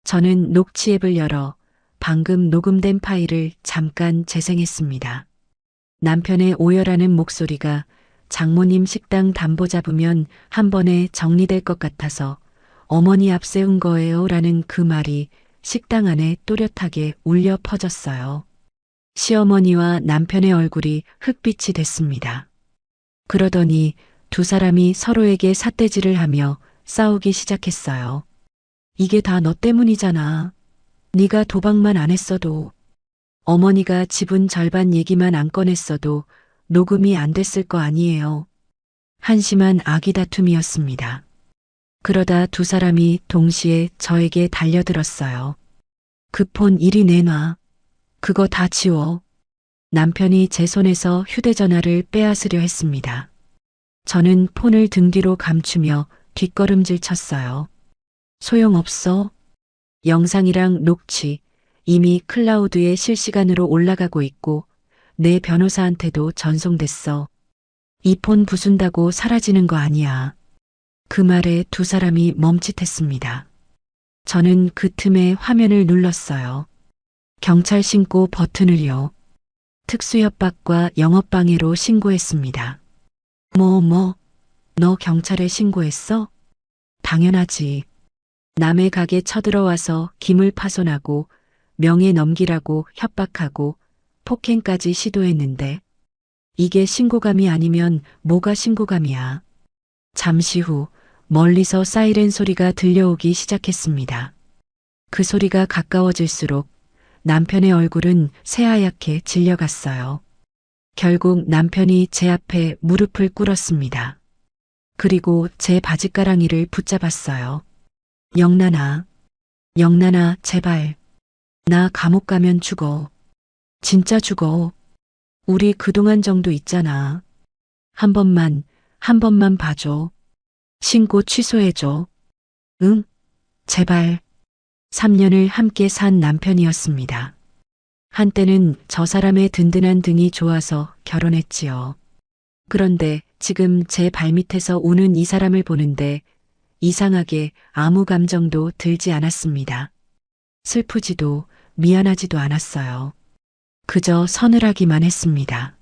A: 저는 녹취 앱을 열어 방금 녹음된 파일을 잠깐 재생했습니다. 남편의 오열하는 목소리가 장모님 식당 담보 잡으면 한 번에 정리될 것 같아서 어머니 앞세운 거예요 라는 그 말이 식당 안에 또렷하게 울려 퍼졌어요. 시어머니와 남편의 얼굴이 흑빛이 됐습니다. 그러더니 두 사람이 서로에게 삿대질을 하며 싸우기 시작했어요. 이게 다 너 때문이잖아. 네가 도박만 안 했어도, 어머니가 지분 절반 얘기만 안 꺼냈어도 녹음이 안 됐을 거 아니에요. 한심한 아기 다툼이었습니다. 그러다 두 사람이 동시에 저에게 달려들었어요. 그 폰 이리 내놔. 그거 다 지워. 남편이 제 손에서 휴대전화를 빼앗으려 했습니다. 저는 폰을 등 뒤로 감추며 뒷걸음질 쳤어요. 소용없어. 영상이랑 녹취 이미 클라우드에 실시간으로 올라가고 있고 내 변호사한테도 전송됐어. 이 폰 부순다고 사라지는 거 아니야. 그 말에 두 사람이 멈칫했습니다. 저는 그 틈에 화면을 눌렀어요. 경찰 신고 버튼을요. 특수협박과 영업방해로 신고했습니다. 너 경찰에 신고했어? 당연하지. 남의 가게 쳐들어와서 기물 파손하고 명예 넘기라고 협박하고 폭행까지 시도했는데 이게 신고감이 아니면 뭐가 신고감이야. 잠시 후 멀리서 사이렌 소리가 들려오기 시작했습니다. 그 소리가 가까워질수록 남편의 얼굴은 새하얗게 질려갔어요. 결국 남편이 제 앞에 무릎을 꿇었습니다. 그리고 제 바지가랑이를 붙잡았어요. 영란아, 제발. 나 감옥 가면 죽어. 진짜 죽어. 우리 그동안 정도 있잖아. 한 번만 봐줘. 신고 취소해줘. 응? 제발. 3년을 함께 산 남편이었습니다. 한때는 저 사람의 든든한 등이 좋아서 결혼했지요. 그런데 지금 제 발밑에서 우는 이 사람을 보는데 이상하게 아무 감정도 들지 않았습니다. 슬프지도 미안하지도 않았어요. 그저 서늘하기만 했습니다.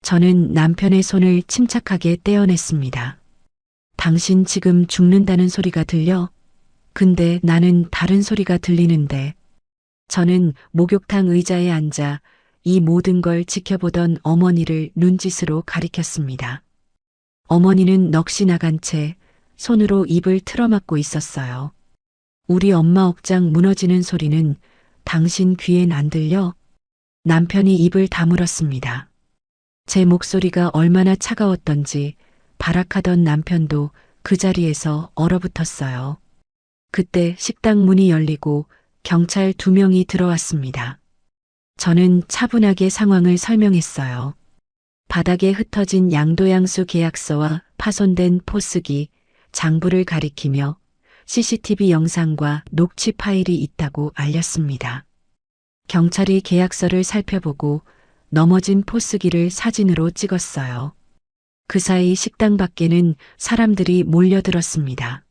A: 저는 남편의 손을 침착하게 떼어냈습니다. 당신 지금 죽는다는 소리가 들려? 근데 나는 다른 소리가 들리는데. 저는 목욕탕 의자에 앉아 이 모든 걸 지켜보던 어머니를 눈짓으로 가리켰습니다. 어머니는 넋이 나간 채 손으로 입을 틀어막고 있었어요. 우리 엄마 억장 무너지는 소리는 당신 귀엔 안 들려? 남편이 입을 다물었습니다. 제 목소리가 얼마나 차가웠던지 발악하던 남편도 그 자리에서 얼어붙었어요. 그때 식당 문이 열리고 경찰 2명이 들어왔습니다. 저는 차분하게 상황을 설명했어요. 바닥에 흩어진 양도양수 계약서와 파손된 포스기, 장부를 가리키며 CCTV 영상과 녹취 파일이 있다고 알렸습니다. 경찰이 계약서를 살펴보고 넘어진 포스기를 사진으로 찍었어요. 그 사이 식당 밖에는 사람들이 몰려들었습니다.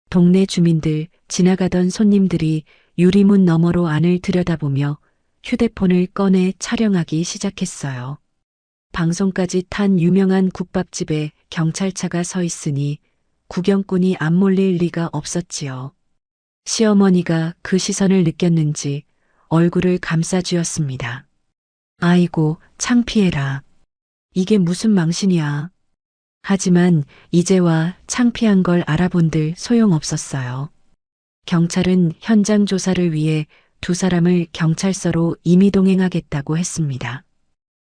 A: 동네 주민들, 지나가던 손님들이 유리문 너머로 안을 들여다보며 휴대폰을 꺼내 촬영하기 시작했어요. 방송까지 탄 유명한 국밥집에 경찰차가 서 있으니 구경꾼이 안 몰릴 리가 없었지요. 시어머니가 그 시선을 느꼈는지 얼굴을 감싸쥐었습니다. 아이고, 창피해라. 이게 무슨 망신이야. 하지만 이제와 창피한 걸 알아본들 소용없었어요. 경찰은 현장 조사를 위해 두 사람을 경찰서로 임의동행하겠다고 했습니다.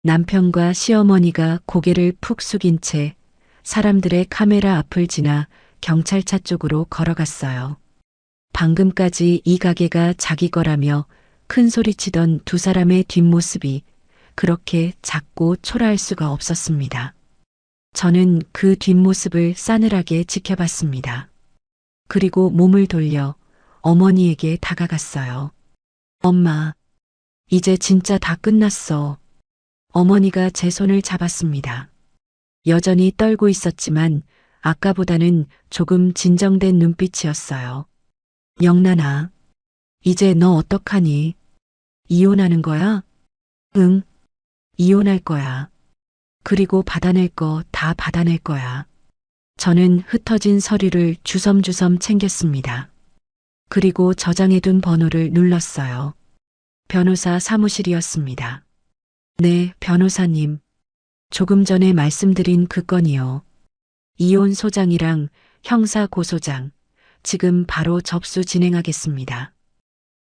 A: 남편과 시어머니가 고개를 푹 숙인 채 사람들의 카메라 앞을 지나 경찰차 쪽으로 걸어갔어요. 방금까지 이 가게가 자기 거라며 큰 소리치던 두 사람의 뒷모습이 그렇게 작고 초라할 수가 없었습니다. 저는 그 뒷모습을 싸늘하게 지켜봤습니다. 그리고 몸을 돌려 어머니에게 다가갔어요. 엄마, 이제 진짜 다 끝났어. 어머니가 제 손을 잡았습니다. 여전히 떨고 있었지만 아까보다는 조금 진정된 눈빛이었어요. 영란아, 이제 너 어떡하니? 이혼하는 거야? 응, 이혼할 거야. 그리고 받아낼 거 다 받아낼 거야. 저는 흩어진 서류를 주섬주섬 챙겼습니다. 그리고 저장해둔 번호를 눌렀어요. 변호사 사무실이었습니다. 네, 변호사님. 조금 전에 말씀드린 그 건이요. 이혼 소장이랑 형사 고소장. 지금 바로 접수 진행하겠습니다.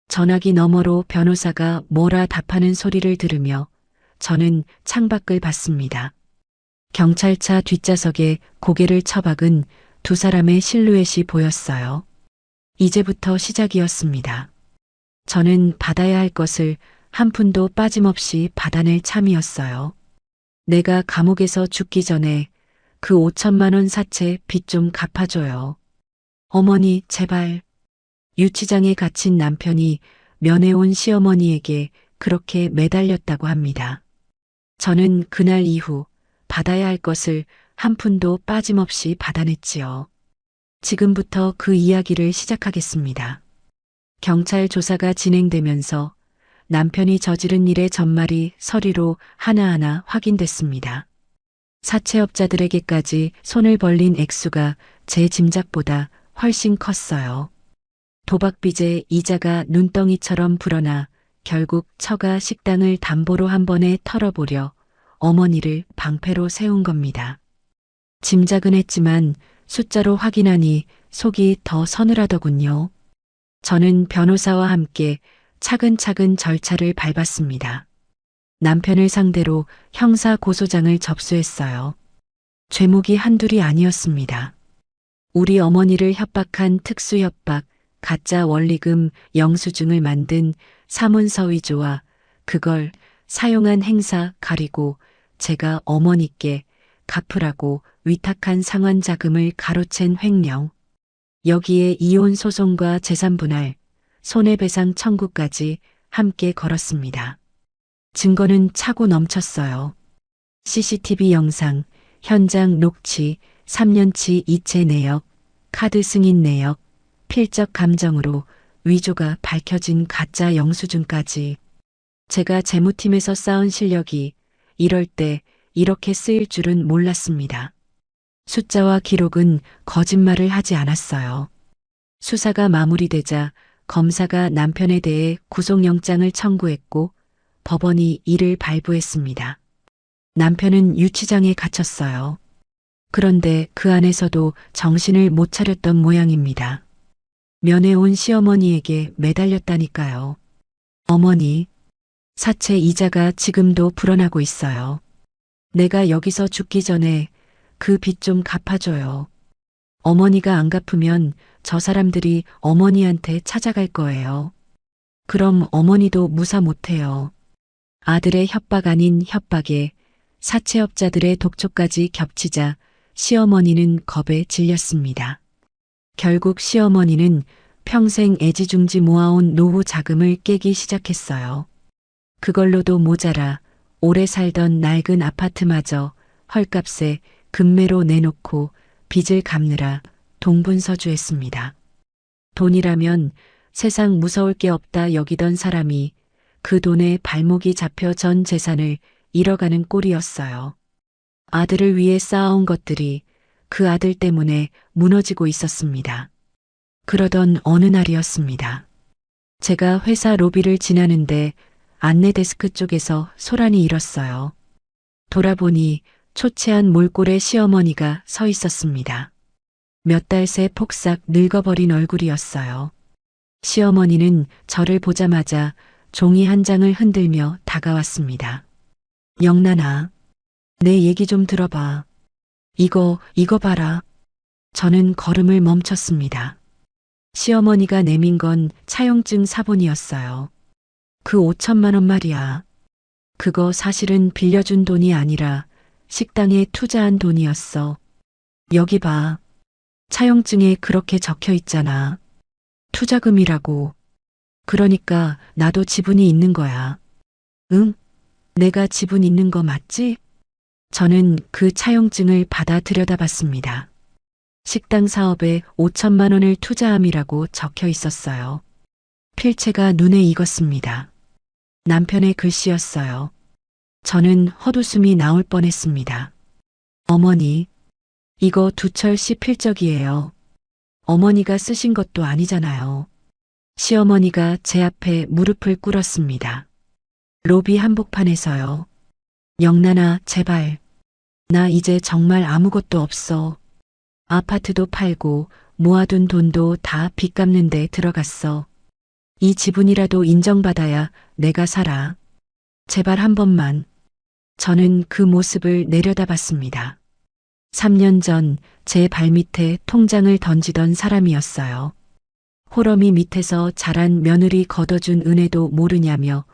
A: 전화기 너머로 변호사가 뭐라 답하는 소리를 들으며 저는 창밖을 봤습니다. 경찰차 뒷좌석에 고개를 처박은 두 사람의 실루엣이 보였어요. 이제부터 시작이었습니다. 저는 받아야 할 것을 한 푼도 빠짐없이 받아낼 참이었어요. 내가 감옥에서 죽기 전에 그 5천만 원 사채 빚 좀 갚아줘요. 어머니, 제발. 유치장에 갇힌 남편이 면회온 시어머니에게 그렇게 매달렸다고 합니다. 저는 그날 이후 받아야 할 것을 한 푼도 빠짐없이 받아냈지요. 지금부터 그 이야기를 시작하겠습니다. 경찰 조사가 진행되면서 남편이 저지른 일의 전말이 서류로 하나하나 확인됐습니다. 사채업자들에게까지 손을 벌린 액수가 제 짐작보다 훨씬 컸어요. 도박빚의 이자가 눈덩이처럼 불어나 결국 처가 식당을 담보로 한 번에 털어보려 어머니를 방패로 세운 겁니다. 짐작은 했지만 숫자로 확인하니 속이 더 서늘하더군요. 저는 변호사와 함께 차근차근 절차를 밟았습니다. 남편을 상대로 형사 고소장을 접수했어요. 죄목이 한둘이 아니었습니다. 우리 어머니를 협박한 특수협박, 가짜 원리금 영수증을 만든 사문서 위조와 그걸 사용한 행사 가리고 제가 어머니께 갚으라고 위탁한 상환자금을 가로챈 횡령, 여기에 이혼 소송과 재산분할, 손해배상 청구까지 함께 걸었습니다. 증거는 차고 넘쳤어요. CCTV 영상, 현장 녹취, 3년치 이체 내역, 카드 승인 내역, 필적 감정으로 위조가 밝혀진 가짜 영수증까지. 제가 재무팀에서 쌓은 실력이 이럴 때 이렇게 쓰일 줄은 몰랐습니다. 숫자와 기록은 거짓말을 하지 않았어요. 수사가 마무리되자 검사가 남편에 대해 구속영장을 청구했고 법원이 이를 발부했습니다. 남편은 유치장에 갇혔어요. 그런데 그 안에서도 정신을 못 차렸던 모양입니다. 면회 온 시어머니에게 매달렸다니까요. 어머니, 사채 이자가 지금도 불어나고 있어요. 내가 여기서 죽기 전에 그 빚 좀 갚아줘요. 어머니가 안 갚으면 저 사람들이 어머니한테 찾아갈 거예요. 그럼 어머니도 무사 못해요. 아들의 협박 아닌 협박에 사채업자들의 독촉까지 겹치자 시어머니는 겁에 질렸습니다. 결국 시어머니는 평생 애지중지 모아온 노후 자금을 깨기 시작했어요. 그걸로도 모자라 오래 살던 낡은 아파트마저 헐값에 금매로 내놓고 빚을 갚느라 동분서주했습니다. 돈이라면 세상 무서울 게 없다 여기던 사람이 그 돈에 발목이 잡혀 전 재산을 잃어가는 꼴이었어요. 아들을 위해 쌓아온 것들이 그 아들 때문에 무너지고 있었습니다. 그러던 어느 날이었습니다. 제가 회사 로비를 지나는데 안내 데스크 쪽에서 소란이 일었어요. 돌아보니 초췌한 몰골의 시어머니가 서 있었습니다. 몇 달 새 폭삭 늙어버린 얼굴이었어요. 시어머니는 저를 보자마자 종이 한 장을 흔들며 다가왔습니다. 영란아, 내 얘기 좀 들어봐. 이거 봐라. 저는 걸음을 멈췄습니다. 시어머니가 내민 건 차용증 사본이었어요. 그 5천만 원 말이야. 그거 사실은 빌려준 돈이 아니라 식당에 투자한 돈이었어. 여기 봐. 차용증에 그렇게 적혀 있잖아. 투자금이라고. 그러니까 나도 지분이 있는 거야. 응? 내가 지분 있는 거 맞지? 저는 그 차용증을 받아 들여다봤습니다. 식당 사업에 5천만 원을 투자함이라고 적혀 있었어요. 필체가 눈에 익었습니다. 남편의 글씨였어요. 저는 헛웃음이 나올 뻔했습니다. 어머니, 이거 두철 씨 필적이에요. 어머니가 쓰신 것도 아니잖아요. 시어머니가 제 앞에 무릎을 꿇었습니다. 로비 한복판에서요. 영란아, 제발. 나 이제 정말 아무것도 없어. 아파트도 팔고 모아둔 돈도 다 빚 갚는 데 들어갔어. 이 지분이라도 인정받아야 내가 살아. 제발 한 번만. 저는 그 모습을 내려다봤습니다. 3년 전 제 발밑에 통장을 던지던 사람이었어요. 호러미 밑에서 자란 며느리 걷어준 은혜도 모르냐며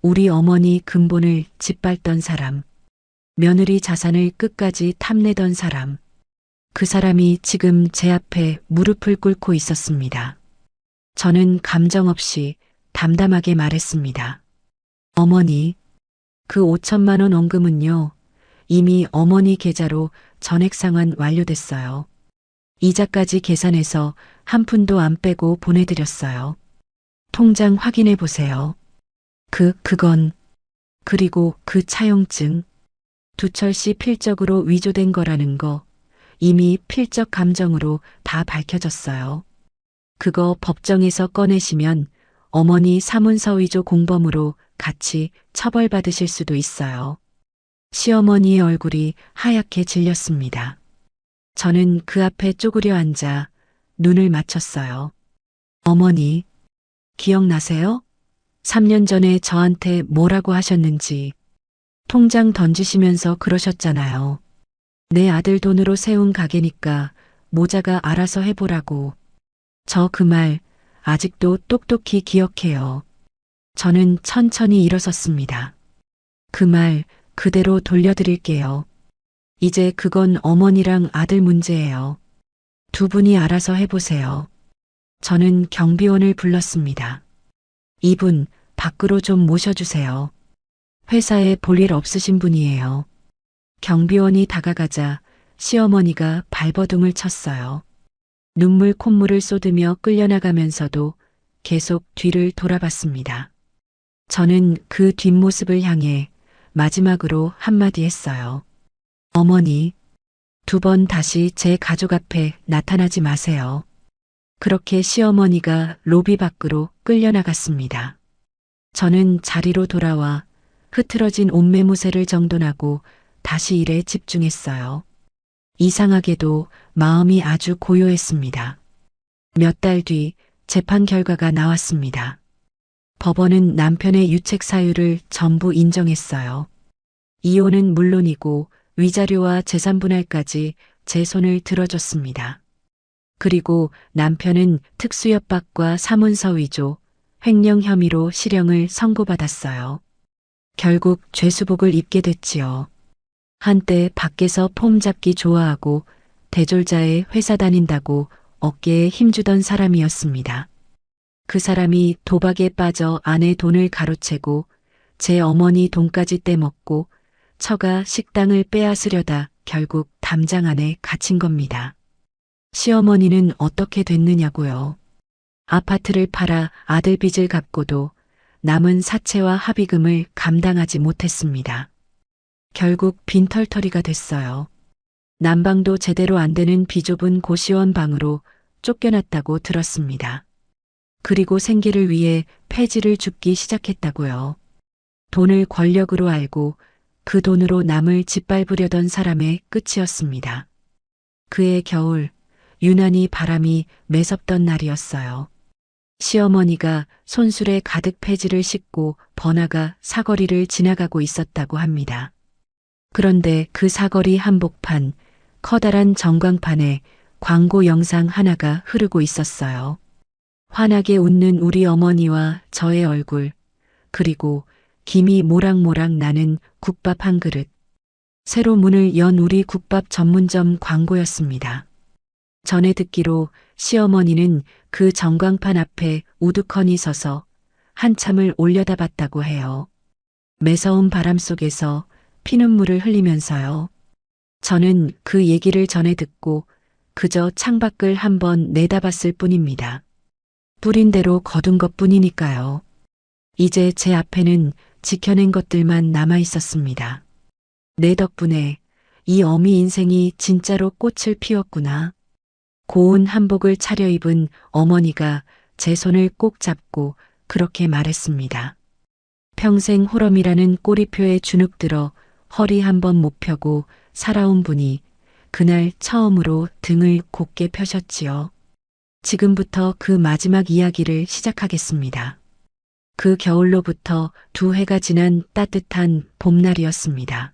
A: 우리 어머니 근본을 짓밟던 사람. 며느리 자산을 끝까지 탐내던 사람. 그 사람이 지금 제 앞에 무릎을 꿇고 있었습니다. 저는 감정 없이 담담하게 말했습니다. 어머니, 그 5천만 원 원금은요, 이미 어머니 계좌로 전액 상환 완료됐어요. 이자까지 계산해서 한 푼도 안 빼고 보내드렸어요. 통장 확인해 보세요. 그건, 그리고 그 차용증, 두철 씨 필적으로 위조된 거라는 거, 이미 필적 감정으로 다 밝혀졌어요. 그거 법정에서 꺼내시면 어머니 사문서 위조 공범으로 같이 처벌받으실 수도 있어요. 시어머니의 얼굴이 하얗게 질렸습니다. 저는 그 앞에 쪼그려 앉아 눈을 맞췄어요. 어머니, 기억나세요? 3년 전에 저한테 뭐라고 하셨는지. 통장 던지시면서 그러셨잖아요. 내 아들 돈으로 세운 가게니까 모자가 알아서 해보라고. 저 그 말 아직도 똑똑히 기억해요. 저는 천천히 일어섰습니다. 그 말 그대로 돌려드릴게요. 이제 그건 어머니랑 아들 문제예요. 두 분이 알아서 해보세요. 저는 경비원을 불렀습니다. 이분 밖으로 좀 모셔주세요. 회사에 볼 일 없으신 분이에요. 경비원이 다가가자 시어머니가 발버둥을 쳤어요. 눈물 콧물을 쏟으며 끌려나가면서도 계속 뒤를 돌아봤습니다. 저는 그 뒷모습을 향해 마지막으로 한마디 했어요. 어머니, 두 번 다시 제 가족 앞에 나타나지 마세요. 그렇게 시어머니가 로비 밖으로 끌려나갔습니다. 저는 자리로 돌아와 흐트러진 옷매무새를 정돈하고 다시 일에 집중했어요. 이상하게도 마음이 아주 고요했습니다. 몇 달 뒤 재판 결과가 나왔습니다. 법원은 남편의 유책 사유를 전부 인정했어요. 이혼은 물론이고 위자료와 재산 분할까지 제 손을 들어줬습니다. 그리고 남편은 특수협박과 사문서 위조, 횡령 혐의로 실형을 선고받았어요. 결국 죄수복을 입게 됐지요. 한때 밖에서 폼 잡기 좋아하고 대졸자에 회사 다닌다고 어깨에 힘주던 사람이었습니다. 그 사람이 도박에 빠져 아내 돈을 가로채고 제 어머니 돈까지 떼먹고 처가 식당을 빼앗으려다 결국 담장 안에 갇힌 겁니다. 시어머니는 어떻게 됐느냐고요. 아파트를 팔아 아들 빚을 갚고도 남은 사채와 합의금을 감당하지 못했습니다. 결국 빈털터리가 됐어요. 난방도 제대로 안 되는 비좁은 고시원 방으로 쫓겨났다고 들었습니다. 그리고 생계를 위해 폐지를 줍기 시작했다고요. 돈을 권력으로 알고 그 돈으로 남을 짓밟으려던 사람의 끝이었습니다. 그해 겨울, 유난히 바람이 매섭던 날이었어요. 시어머니가 손술에 가득 폐지를 싣고 번화가 사거리를 지나가고 있었다고 합니다. 그런데 그 사거리 한복판, 커다란 전광판에 광고 영상 하나가 흐르고 있었어요. 환하게 웃는 우리 어머니와 저의 얼굴, 그리고 김이 모락모락 나는 국밥 한 그릇. 새로 문을 연 우리 국밥 전문점 광고였습니다. 전에 듣기로 시어머니는 그 전광판 앞에 우두커니 서서 한참을 올려다봤다고 해요. 매서운 바람 속에서 피눈물을 흘리면서요. 저는 그 얘기를 전에 듣고 그저 창밖을 한번 내다봤을 뿐입니다. 뿌린 대로 거둔 것 뿐이니까요. 이제 제 앞에는 지켜낸 것들만 남아 있었습니다. 내 덕분에 이 어미 인생이 진짜로 꽃을 피웠구나. 고운 한복을 차려입은 어머니가 제 손을 꼭 잡고 그렇게 말했습니다. 평생 호럼이라는 꼬리표에 주눅 들어 허리 한번 못 펴고 살아온 분이 그날 처음으로 등을 곧게 펴셨지요. 지금부터 그 마지막 이야기를 시작하겠습니다. 그 겨울로부터 2해가 지난 따뜻한 봄날이었습니다.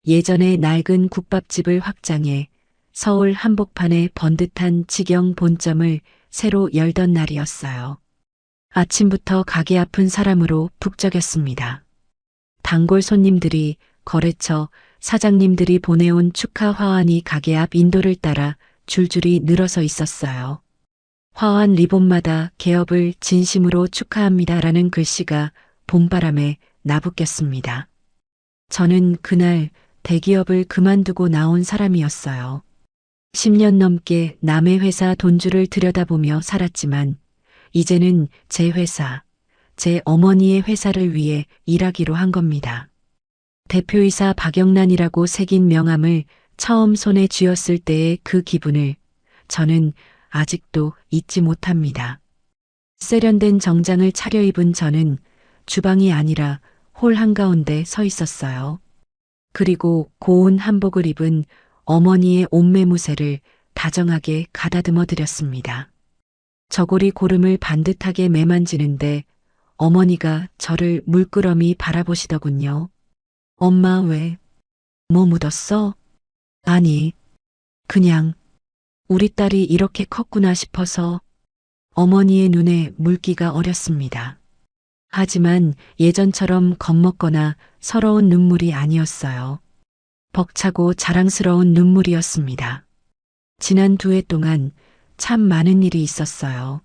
A: 예전에 낡은 국밥집을 확장해 서울 한복판에 번듯한 직영 본점을 새로 열던 날이었어요. 아침부터 가게 앞은 사람으로 북적였습니다. 단골 손님들이, 거래처 사장님들이 보내온 축하 화환이 가게 앞 인도를 따라 줄줄이 늘어서 있었어요. 화환 리본마다 개업을 진심으로 축하합니다라는 글씨가 봄바람에 나부꼈습니다. 저는 그날 대기업을 그만두고 나온 사람이었어요. 10년 넘게 남의 회사 돈줄을 들여다보며 살았지만 이제는 제 회사, 제 어머니의 회사를 위해 일하기로 한 겁니다. 대표이사 박영란이라고 새긴 명함을 처음 손에 쥐었을 때의 그 기분을 저는 아직도 잊지 못합니다. 세련된 정장을 차려입은 저는 주방이 아니라 홀 한가운데 서 있었어요. 그리고 고운 한복을 입은 어머니의 옷매무새를 다정하게 가다듬어 드렸습니다. 저고리 고름을 반듯하게 매만지는데 어머니가 저를 물끄러미 바라보시더군요. 엄마 왜? 뭐 묻었어? 아니, 그냥 우리 딸이 이렇게 컸구나 싶어서. 어머니의 눈에 물기가 어렸습니다. 하지만 예전처럼 겁먹거나 서러운 눈물이 아니었어요. 벅차고 자랑스러운 눈물이었습니다. 지난 2해 동안 참 많은 일이 있었어요.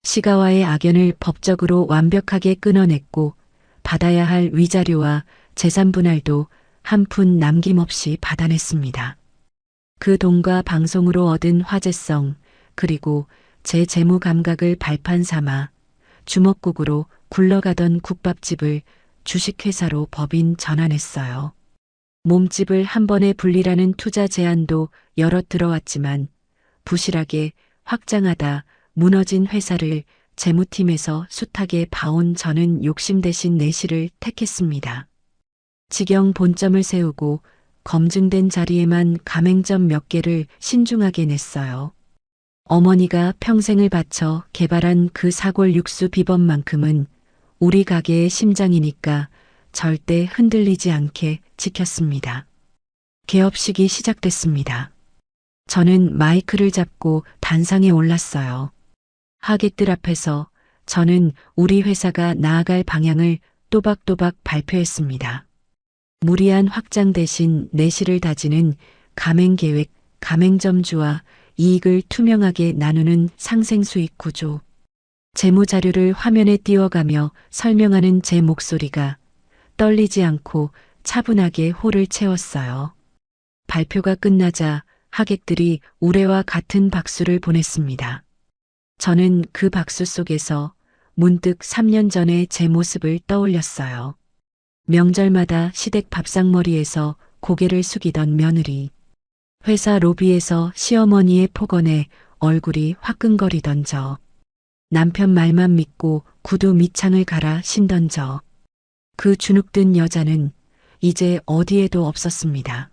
A: 시가와의 악연을 법적으로 완벽하게 끊어냈고 받아야 할 위자료와 재산 분할도 한 푼 남김없이 받아냈습니다. 그 돈과 방송으로 얻은 화제성, 그리고 제 재무 감각을 발판 삼아 주먹국으로 굴러가던 국밥집을 주식회사로 법인 전환했어요. 몸집을 한 번에 불리라는 투자 제안도 여러 들어왔지만 부실하게 확장하다 무너진 회사를 재무팀에서 숱하게 봐온 저는 욕심 대신 내실을 택했습니다. 직영 본점을 세우고 검증된 자리에만 가맹점 몇 개를 신중하게 냈어요. 어머니가 평생을 바쳐 개발한 그 사골 육수 비법만큼은 우리 가게의 심장이니까 절대 흔들리지 않게 지켰습니다. 개업식이 시작됐습니다. 저는 마이크를 잡고 단상에 올랐어요. 하객들 앞에서 저는 우리 회사가 나아갈 방향을 또박또박 발표했습니다. 무리한 확장 대신 내실을 다지는 가맹계획, 가맹점주와 이익을 투명하게 나누는 상생수익 구조. 재무자료를 화면에 띄워가며 설명하는 제 목소리가 떨리지 않고 차분하게 홀을 채웠어요. 발표가 끝나자 하객들이 우레와 같은 박수를 보냈습니다. 저는 그 박수 속에서 문득 3년 전의 제 모습을 떠올렸어요. 명절마다 시댁 밥상머리에서 고개를 숙이던 며느리. 회사 로비에서 시어머니의 폭언에 얼굴이 화끈거리던 저. 남편 말만 믿고 구두 밑창을 갈아 신던 저. 그 주눅든 여자는 이제 어디에도 없었습니다.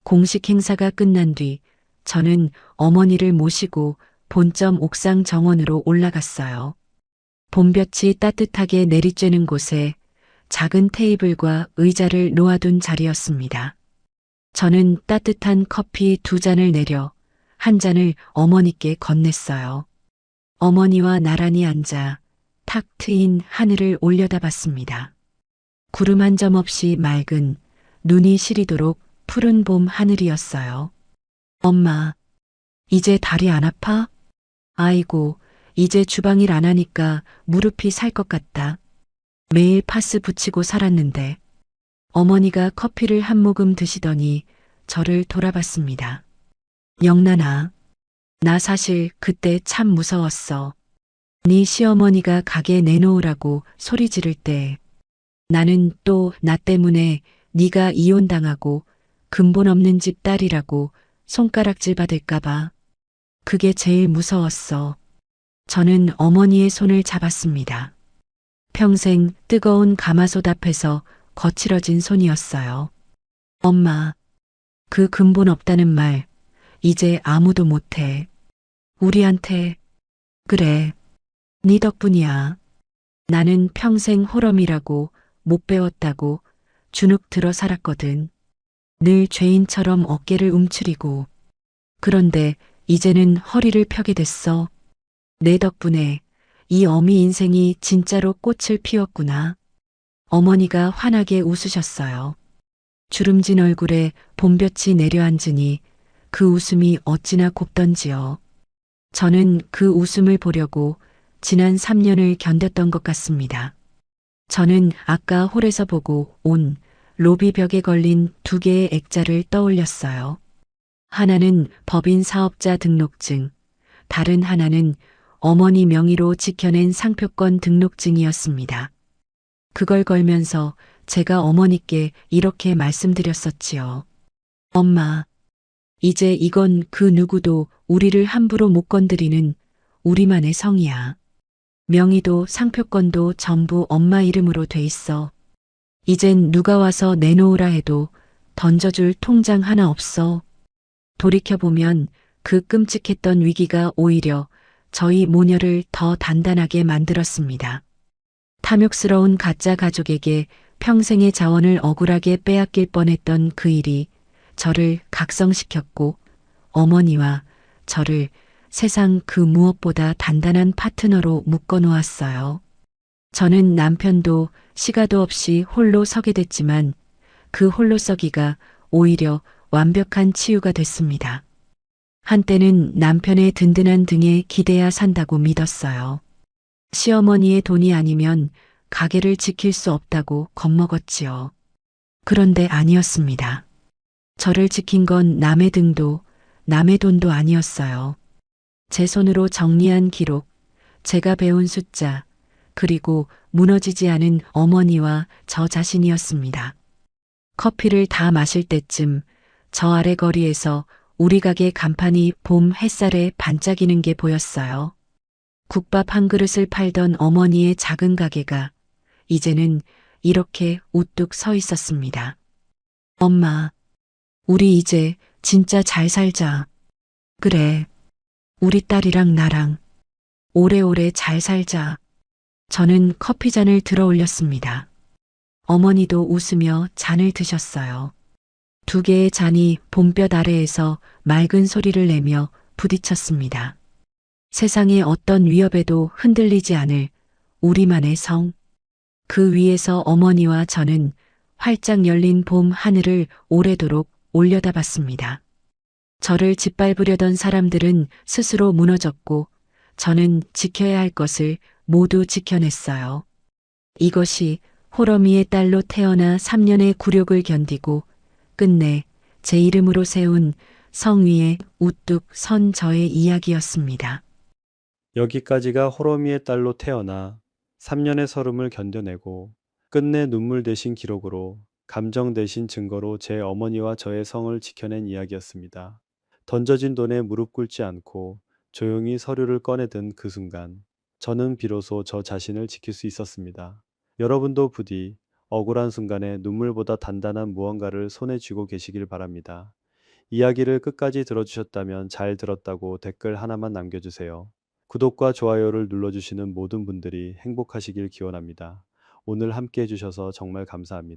A: 공식 행사가 끝난 뒤 저는 어머니를 모시고 본점 옥상 정원으로 올라갔어요. 봄볕이 따뜻하게 내리쬐는 곳에 작은 테이블과 의자를 놓아둔 자리였습니다. 저는 따뜻한 커피 2잔을 내려 한 잔을 어머니께 건넸어요. 어머니와 나란히 앉아 탁 트인 하늘을 올려다봤습니다. 구름 한 점 없이 맑은 눈이 시리도록 푸른 봄 하늘이었어요. 엄마, 이제 다리 안 아파? 아이고, 이제 주방일 안 하니까 무릎이 살 것 같다. 매일 파스 붙이고 살았는데. 어머니가 커피를 한 모금 드시더니 저를 돌아봤습니다. 영란아, 나 사실 그때 참 무서웠어. 네 시어머니가 가게 내놓으라고 소리 지를 때 나는 또 나 때문에 네가 이혼당하고 근본 없는 집 딸이라고 손가락질 받을까봐. 그게 제일 무서웠어. 저는 어머니의 손을 잡았습니다. 평생 뜨거운 가마솥 앞에서 거칠어진 손이었어요. 엄마, 그 근본 없다는 말 이제 아무도 못해. 우리한테. 그래, 네 덕분이야. 나는 평생 호럼이라고 못 배웠다고 주눅 들어 살았거든. 늘 죄인처럼 어깨를 움츠리고. 그런데 이제는 허리를 펴게 됐어. 내 덕분에 이 어미 인생이 진짜로 꽃을 피웠구나. 어머니가 환하게 웃으셨어요. 주름진 얼굴에 봄볕이 내려앉으니 그 웃음이 어찌나 곱던지요. 저는 그 웃음을 보려고 지난 3년을 견뎠던 것 같습니다. 저는 아까 홀에서 보고 온 로비 벽에 걸린 2개의 액자를 떠올렸어요. 하나는 법인 사업자 등록증, 다른 하나는 어머니 명의로 지켜낸 상표권 등록증이었습니다. 그걸 걸면서 제가 어머니께 이렇게 말씀드렸었지요. 엄마, 이제 이건 그 누구도 우리를 함부로 못 건드리는 우리만의 성이야. 명의도 상표권도 전부 엄마 이름으로 돼 있어. 이젠 누가 와서 내놓으라 해도 던져줄 통장 하나 없어. 돌이켜보면 그 끔찍했던 위기가 오히려 저희 모녀를 더 단단하게 만들었습니다. 탐욕스러운 가짜 가족에게 평생의 자원을 억울하게 빼앗길 뻔했던 그 일이 저를 각성시켰고 어머니와 저를 세상 그 무엇보다 단단한 파트너로 묶어놓았어요. 저는 남편도 시가도 없이 홀로 서게 됐지만 그 홀로 서기가 오히려 완벽한 치유가 됐습니다. 한때는 남편의 든든한 등에 기대야 산다고 믿었어요. 시어머니의 돈이 아니면 가게를 지킬 수 없다고 겁먹었지요. 그런데 아니었습니다. 저를 지킨 건 남의 등도 남의 돈도 아니었어요. 제 손으로 정리한 기록, 제가 배운 숫자, 그리고 무너지지 않은 어머니와 저 자신이었습니다. 커피를 다 마실 때쯤 저 아래 거리에서 우리 가게 간판이 봄 햇살에 반짝이는 게 보였어요. 국밥 한 그릇을 팔던 어머니의 작은 가게가 이제는 이렇게 우뚝 서 있었습니다. 엄마, 우리 이제 진짜 잘 살자. 그래, 우리 딸이랑 나랑 오래오래 잘 살자. 저는 커피잔을 들어 올렸습니다. 어머니도 웃으며 잔을 드셨어요. 2개의 잔이 봄볕 아래에서 맑은 소리를 내며 부딪혔습니다. 세상의 어떤 위협에도 흔들리지 않을 우리만의 성. 그 위에서 어머니와 저는 활짝 열린 봄 하늘을 오래도록 올려다봤습니다. 저를 짓밟으려던 사람들은 스스로 무너졌고 저는 지켜야 할 것을 모두 지켜냈어요. 이것이 호러미의 딸로 태어나 3년의 굴욕을 견디고 끝내 제 이름으로 세운 성 위에 우뚝 선 저의 이야기였습니다.
B: 여기까지가 호러미의 딸로 태어나 3년의 서름을 견뎌내고 끝내 눈물 대신 기록으로 감정 대신 증거로 제 어머니와 저의 성을 지켜낸 이야기였습니다. 던져진 돈에 무릎 꿇지 않고 조용히 서류를 꺼내든 그 순간 저는 비로소 저 자신을 지킬 수 있었습니다. 여러분도 부디 억울한 순간에 눈물보다 단단한 무언가를 손에 쥐고 계시길 바랍니다. 이야기를 끝까지 들어주셨다면 잘 들었다고 댓글 하나만 남겨주세요. 구독과 좋아요를 눌러주시는 모든 분들이 행복하시길 기원합니다. 오늘 함께 해주셔서 정말 감사합니다.